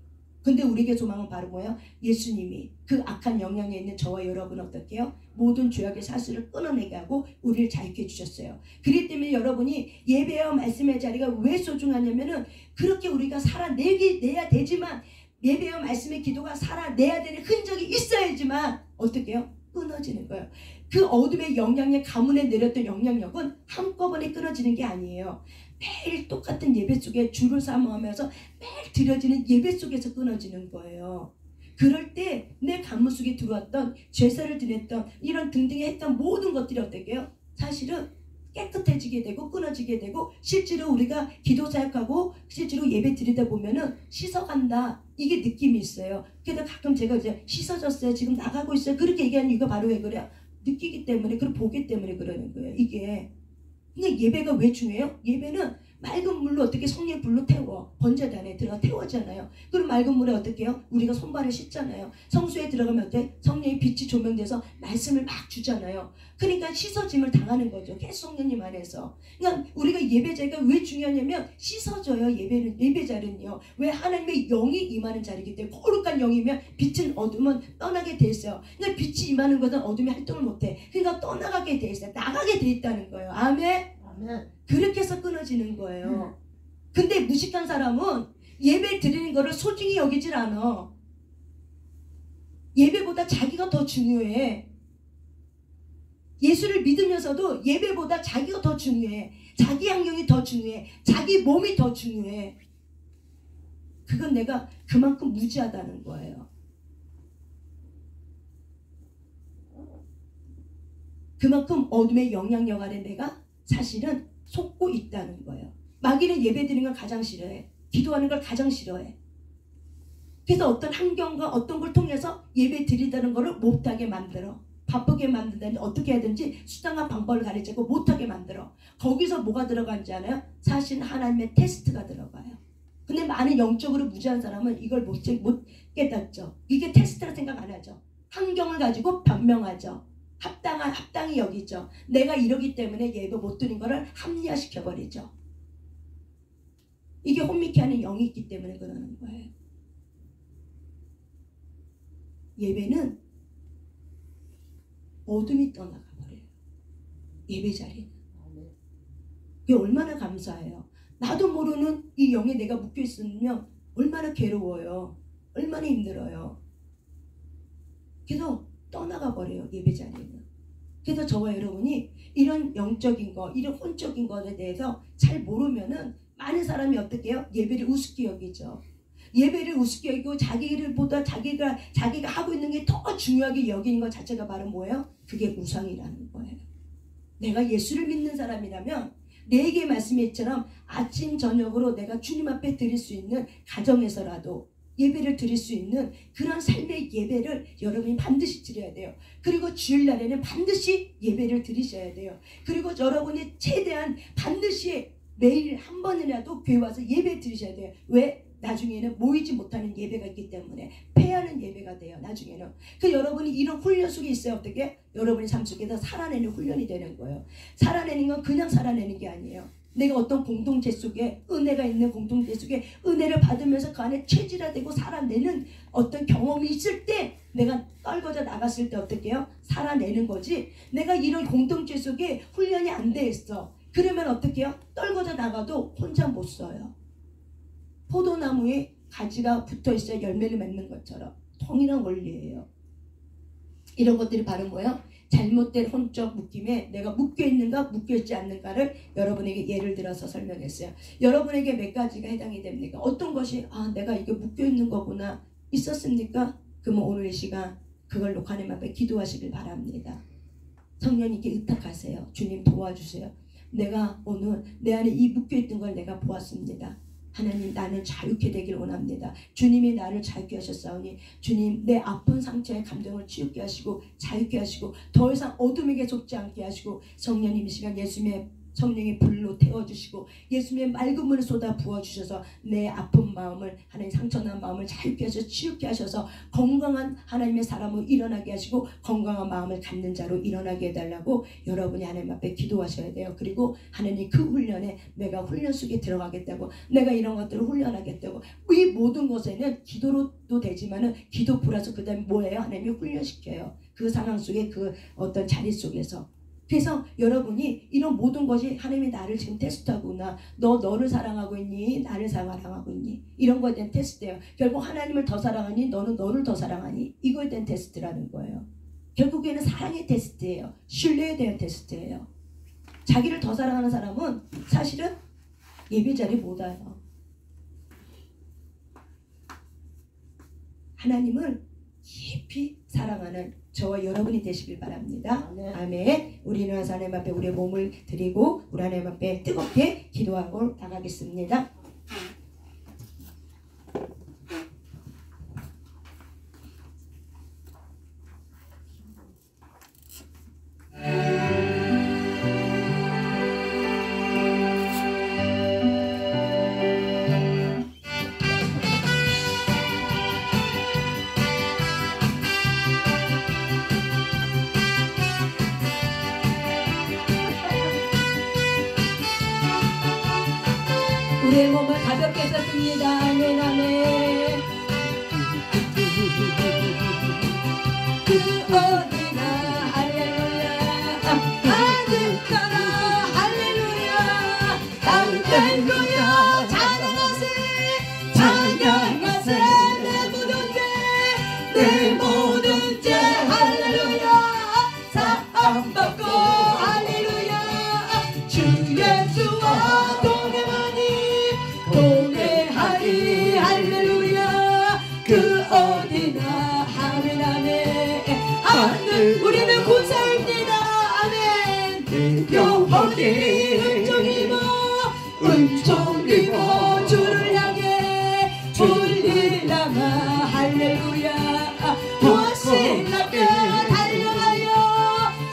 근데 우리에게 소망은 바로 뭐예요? 예수님이 그 악한 영향에 있는 저와 여러분 어떻게 해요? 모든 죄악의 사슬을 끊어내게 하고 우리를 자유케 해주셨어요. 그렇기 때문에 여러분이 예배와 말씀의 자리가 왜 소중하냐면은 그렇게 우리가 살아내야 되지만 예배와 말씀의 기도가 살아내야 되는 흔적이 있어야지만 어떻게 해요? 끊어지는 거예요. 그 어둠의 영향력 가문에 내렸던 영향력은 한꺼번에 끊어지는 게 아니에요. 매일 똑같은 예배 속에 주를 사모하면서 매일 드려지는 예배 속에서 끊어지는 거예요. 그럴 때 내 가문 속에 들어왔던 제사를 드렸던 이런 등등에 했던 모든 것들이 어떻게 해요? 사실은 깨끗해지게 되고 끊어지게 되고 실제로 우리가 기도 사역하고 실제로 예배 드리다 보면은 씻어간다 이게 느낌이 있어요. 그래서 가끔 제가 이제 씻어졌어요 지금 나가고 있어요 그렇게 얘기하는 이유가 바로 왜 그래요? 느끼기 때문에 그리고 보기 때문에 그러는 거예요. 이게 그냥 예배가 왜 중요해요? 예배는 맑은 물로 어떻게 성령의 불로 태워 번제단에 들어가 태워잖아요. 그럼 맑은 물에 어떻게 해요? 우리가 손발을 씻잖아요. 성수에 들어가면 어때? 성령의 빛이 조명돼서 말씀을 막 주잖아요. 그러니까 씻어짐을 당하는 거죠. 계속 성령님 안에서. 그러니까 우리가 예배자가 왜 중요하냐면 씻어져요. 예배자는요. 왜? 하나님의 영이 임하는 자리이기 때문에 거룩한 영이면 빛은 어둠은 떠나게 돼 있어요. 그러니까 빛이 임하는 것은 어둠이 활동을 못해. 그러니까 떠나가게 돼 있어요. 나가게 돼 있다는 거예요. 아멘. 그렇게 해서 끊어지는 거예요. 근데 무식한 사람은 예배 드리는 거를 소중히 여기질 않아. 예배보다 자기가 더 중요해. 예수를 믿으면서도 예배보다 자기가 더 중요해. 자기 환경이 더 중요해. 자기 몸이 더 중요해. 그건 내가 그만큼 무지하다는 거예요. 그만큼 어둠의 영향력 아래 내가 사실은 속고 있다는 거예요. 마귀는 예배 드리는 걸 가장 싫어해. 기도하는 걸 가장 싫어해. 그래서 어떤 환경과 어떤 걸 통해서 예배 드리다는 거를 못하게 만들어. 바쁘게 만든다니 어떻게 해야든지 수단과 방법을 가르치고 못하게 만들어. 거기서 뭐가 들어간지 알아요? 사실 하나님의 테스트가 들어가요. 근데 많은 영적으로 무지한 사람은 이걸 못 깨닫죠. 이게 테스트라 생각 안 하죠. 환경을 가지고 변명하죠. 합당히 여기죠. 내가 이러기 때문에 예배 못 드린 거를 합리화시켜버리죠. 이게 혼미케 하는 영이 있기 때문에 그러는 거예요. 예배는 어둠이 떠나가 버려요. 예배 자리는. 이게 얼마나 감사해요. 나도 모르는 이 영에 내가 묶여 있으면 얼마나 괴로워요. 얼마나 힘들어요. 그래서 떠나가 버려요. 예배 자리는. 그래서 저와 여러분이 이런 영적인 거, 이런 혼적인 것에 대해서 잘 모르면은 많은 사람이 어떻게 해요? 예배를 우습게 여기죠. 예배를 우습게 여기고 자기를 보다 자기가 하고 있는 게 더 중요하게 여기는 것 자체가 바로 뭐예요? 그게 우상이라는 거예요. 내가 예수를 믿는 사람이라면 내게 말씀했처럼 아침 저녁으로 내가 주님 앞에 드릴 수 있는 가정에서라도 예배를 드릴 수 있는 그런 삶의 예배를 여러분이 반드시 드려야 돼요. 그리고 주일날에는 반드시 예배를 드리셔야 돼요. 그리고 여러분이 최대한 반드시 매일 한 번이라도 교회 와서 예배 드리셔야 돼요. 왜? 나중에는 모이지 못하는 예배가 있기 때문에 패하는 예배가 돼요. 나중에는. 그 여러분이 이런 훈련 속에 있어요. 어떻게? 여러분의 삶 속에서 살아내는 훈련이 되는 거예요. 살아내는 건 그냥 살아내는 게 아니에요. 내가 어떤 공동체 속에 은혜가 있는 공동체 속에 은혜를 받으면서 그 안에 체질화되고 살아내는 어떤 경험이 있을 때 내가 떨궈져 나갔을 때 어떻게 해요? 살아내는 거지. 내가 이런 공동체 속에 훈련이 안 돼 있어. 그러면 어떻게 해요? 떨궈져 나가도 혼자 못 써요. 포도나무에 가지가 붙어 있어야 열매를 맺는 것처럼 동일한 원리예요. 이런 것들이 바로 뭐예요? 잘못된 혼적 묶임에 내가 묶여있는가 묶여있지 않는가를 여러분에게 예를 들어서 설명했어요. 여러분에게 몇 가지가 해당이 됩니까? 어떤 것이 내가 이게 묶여있는 거구나 있었습니까? 그러면 오늘 이 시간 그걸 하나님 앞에 기도하시길 바랍니다. 성령님께 의탁하세요. 주님 도와주세요. 내가 오늘 내 안에 이 묶여있던 걸 내가 보았습니다. 하나님 나는 자유케 되길 원합니다. 주님이 나를 자유케 하셨사오니 주님 내 아픈 상처의 감정을 치유케 하시고 자유케 하시고 더 이상 어둠에게 속지 않게 하시고 성령님 이 시간 예수님의 성령의 불로 태워주시고 예수님의 맑은 물을 쏟아 부어주셔서 내 아픈 마음을 하나님 상처난 마음을 자유케 하셔서 치유케 하셔서 건강한 하나님의 사람으로 일어나게 하시고 건강한 마음을 갖는 자로 일어나게 해달라고 여러분이 하나님 앞에 기도하셔야 돼요. 그리고 하나님 그 훈련에 내가 훈련 속에 들어가겠다고 내가 이런 것들을 훈련하겠다고 이 모든 것에는 기도로도 되지만은 기도 플러스 그 다음에 뭐예요? 하나님이 훈련시켜요. 그 상황 속에 그 어떤 자리 속에서 그래서 여러분이 이런 모든 것이 하나님이 나를 지금 테스트하구나. 너를 사랑하고 있니? 나를 사랑하고 있니? 이런 거에 대한 테스트예요. 결국 하나님을 더 사랑하니? 너는 너를 더 사랑하니? 이거에 대한 테스트라는 거예요. 결국에는 사랑의 테스트예요. 신뢰에 대한 테스트예요. 자기를 더 사랑하는 사람은 사실은 예배 자리 못 와요. 하나님을 깊이 사랑하는 저와 여러분이 되시길 바랍니다. 아멘. 아멘. 우리는 하나님 앞에 우리의 몸을 드리고 우리 하나님 앞에 뜨겁게 기도하고 나가겠습니다. 우리의 몸을 가볍게 썼습니다. 아멘 아멘. 그 어디나 할렐루야 하늘 따라 할렐루야 땅될 거야 찬양하세 찬양하세 내 모든 죄내 모든 죄 할렐루야 사함받고 할렐루야 주 예수와 동행하리 할렐루야 그 어디나 아멘 아멘 하늘 우리는 구사입니다 아멘 영원히 은총 입어 주를 향해 울리라마 할렐루야 무엇이라도 달려가요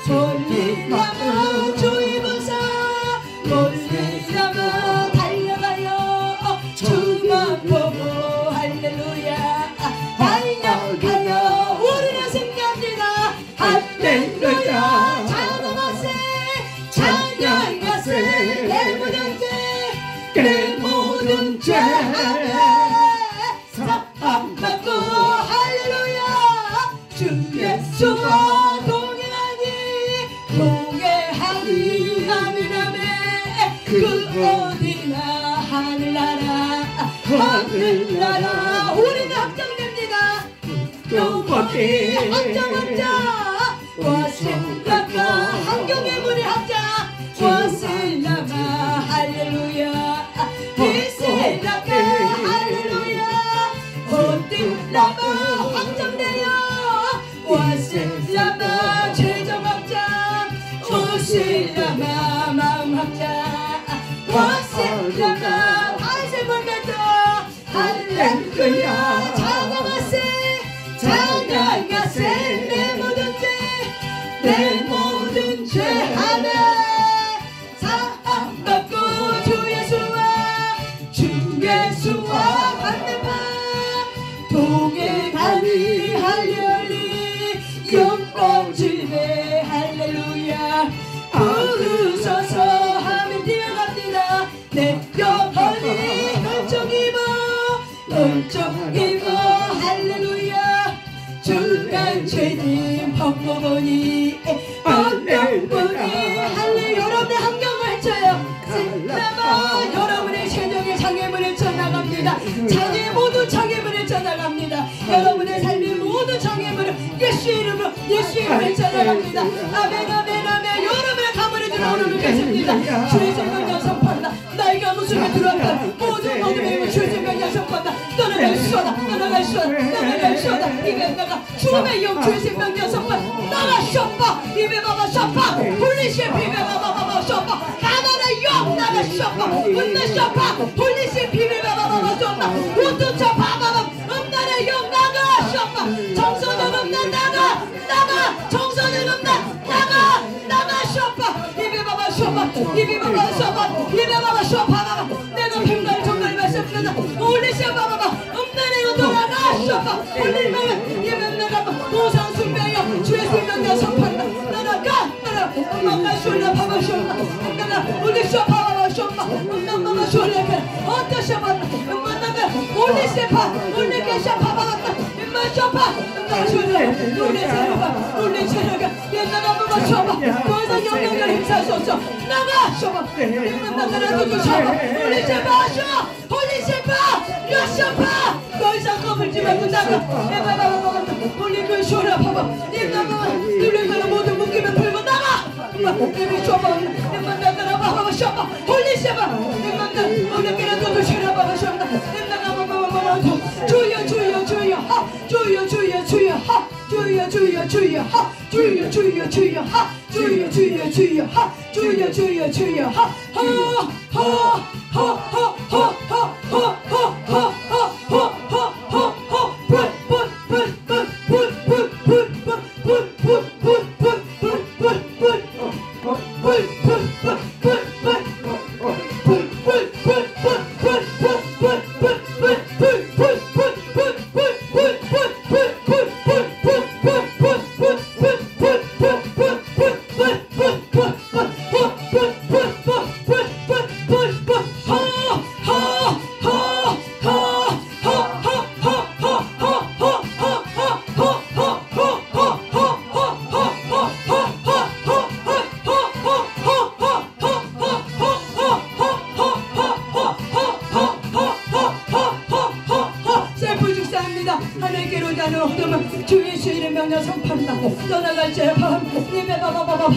울리라마 주 입어서 울리라마 주만 보고 할렐루야 달려가요 우리는 승리합니다 할렐루야 찬양하세 찬양하세 내 모든 죄내 모든 죄 사함받고 할렐루야 주 예수와 동행하니 아멘 아멘 그 어디나 하늘나라 하늘나라 우리는 확정됩니다 영원히 확정 와실라마 환경의 문이 확정 와실라마 할렐루야 이슬라마 할렐루야 어딜라마 확정되어 와실라마 최종 확정 오실라마 마음 확정 와실라마 할렐루야 찬양하세 찬양하세 내 모든 죄내 모든 죄 하나 사함받고 주 예수와 만나봐 동행하니 할렐루야 영광 주님의 할렐루야 부르셔서 하면 뛰어갑니다 내 영혼이 은총 입어 할렐루야 주간 죄짐 벗고보니 벗고보니 할렐루야 여러분의 환경을 헤쳐요 슬라마 여러분의 재정의 장애물을 헤쳐나갑니다 장애 모두 장애물을 헤쳐나갑니다 여러분의 삶이 모두 장애물을 예수 이름으로 헤쳐나갑니다 아멘 아멘 아멘 여러분의 가문에 들어오는 것입니다 주의 생명력 선포한다 나에게 아무 속에 들어왔다 모든 어둠의 주의 생명력 선포한다 떠나갈 수하다 입에 나가 죽음의 영 주의 생명력 선포 나가 셔파 입에 봐봐 셔파 홀리시 입에 봐봐 셔파 가난의 영 나가 셔파 은나 셔파 홀리시 입에 봐봐 셔파 우두 셔파 음란의 영 나가 셔파 정서는 음란 나가 정서는 음란 나가 셔파 입에 봐봐 셔파 내가 평가를 정말 말씀드린다 홀리시 봐봐 음란의 영 나가 셔파 홀리시 입에 나가 우상 숭배여 주의 생명력 선포한다 나가 엄마가 숄라 봐봐 숄라 나가 홀리시 봐봐 셔파 엄마가 숄라 어떠 셔파 엄마가 홀리시 봐 홀리게 셔파 봐봐 엄마 셔파 엄마 숄라 홀리시 나가 옛날에 엄마 셔파 더 이상 영향을 행사할 수 없어 나가 셔파 엄마 나가라도 셔파 홀리시 봐 홀리시 봐 셔파 더 이상 거물지 말고 나가 홀리게 숄라 봐봐 엄마 눌려가는 모든 묶임을 풀고 나가 입이 좁아 엄마 나가라 봐봐 셔파 홀리시 봐 엄마 홀리게라도 셔라 봐봐 셔파 주여 주여 주여 주여 하 주여 주여 주여 하 주여 주여 주여 하 주여 주여 주여 하나님께로 자는 어둠은 주의 주의를 명령 선포한다. 떠나갈 제밤 님의 바바바바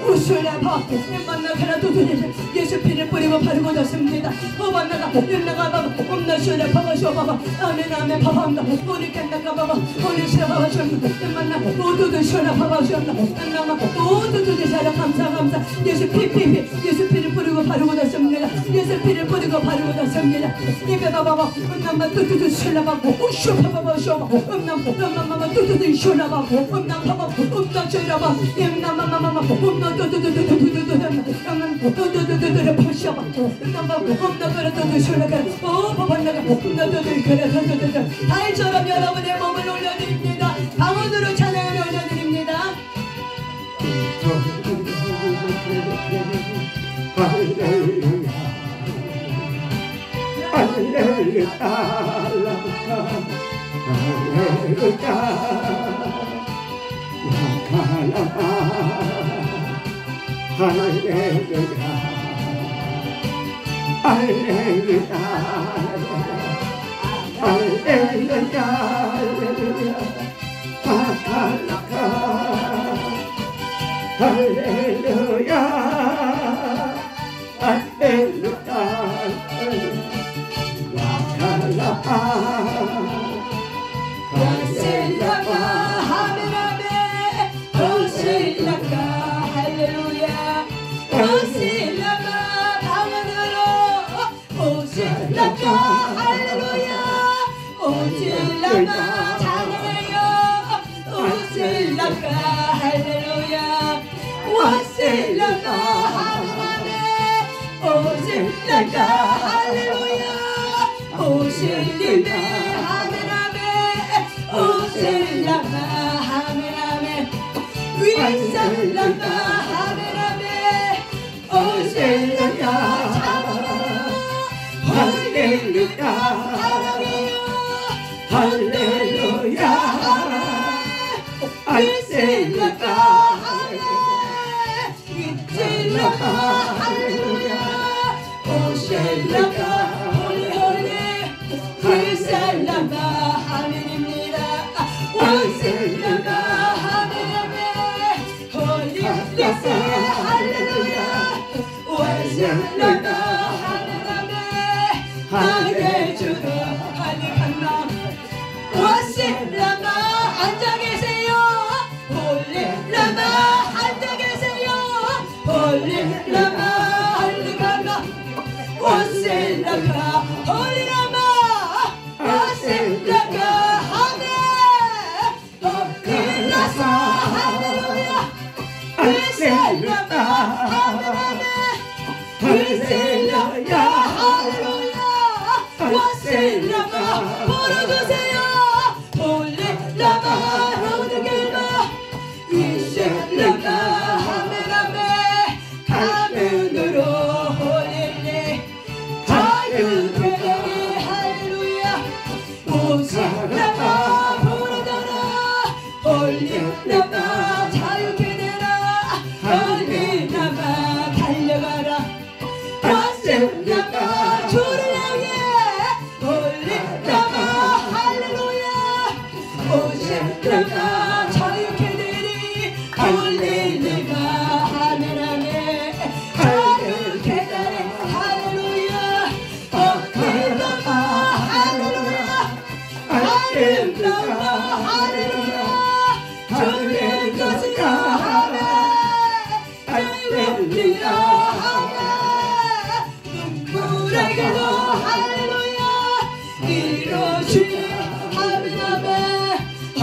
우술의 밤 만나가라 두두니 예수 피를 뿌리고 바르고 졌습니다. 오반나가 윤나가 바바 옴나술의 바바쇼 바바 아멘 아멘 바바함다 우리 캔나가 바바 우리 세 바바쇼나 만나 모두들 쇼나 바바쇼나 만나마 모두들 사랑 감사 감사 예수 피피피 예수 피를 뿌리고 바르고 졌습니다. 예수 피를 뿌리고 바르고 졌습니다. 님의 바바바 음남마 두두들 술라바고 우쇼 바바바 쇼바 음남 음남마마 두두들 쇼라바고 음남 바바 음남 쇼라바 음남마마마 음남 두두두두두두두두 음남 두두두두두두 파쇼바 음남 바바 음남 그래 두두 쇼라가 오 바바나가 음남 두두 그래 두두두두 달처럼 여러분의 몸을 올려드립니다. 방언으로 찬양을 올려드립니다.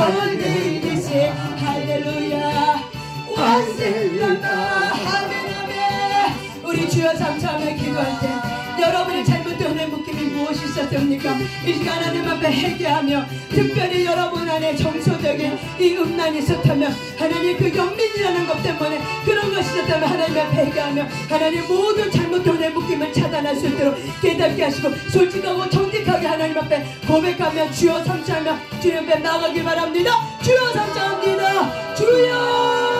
원리이시 할렐루야 완셀라나 아멘 아멘. 우리 주여 잠잠에 기도할 때 여러분의 잘못된 묶임이 무엇이 있었습니까? 이 시간 하나님 앞에 회개하며 특별히 여러분 안에 정서적인 이 음란이 있었다면 하나님 그 연민이라는 것 때문에 그런 것이 있었다면 하나님 앞에 회개하며 하나님 모든 잘못된 묶임을 차단할 수 있도록 깨닫게 하시고 솔직하고 정직하게 하나님 앞에 고백하며 주여 삼자하며 주님 앞에 나가기 바랍니다. 주여 삼자합니다. 주여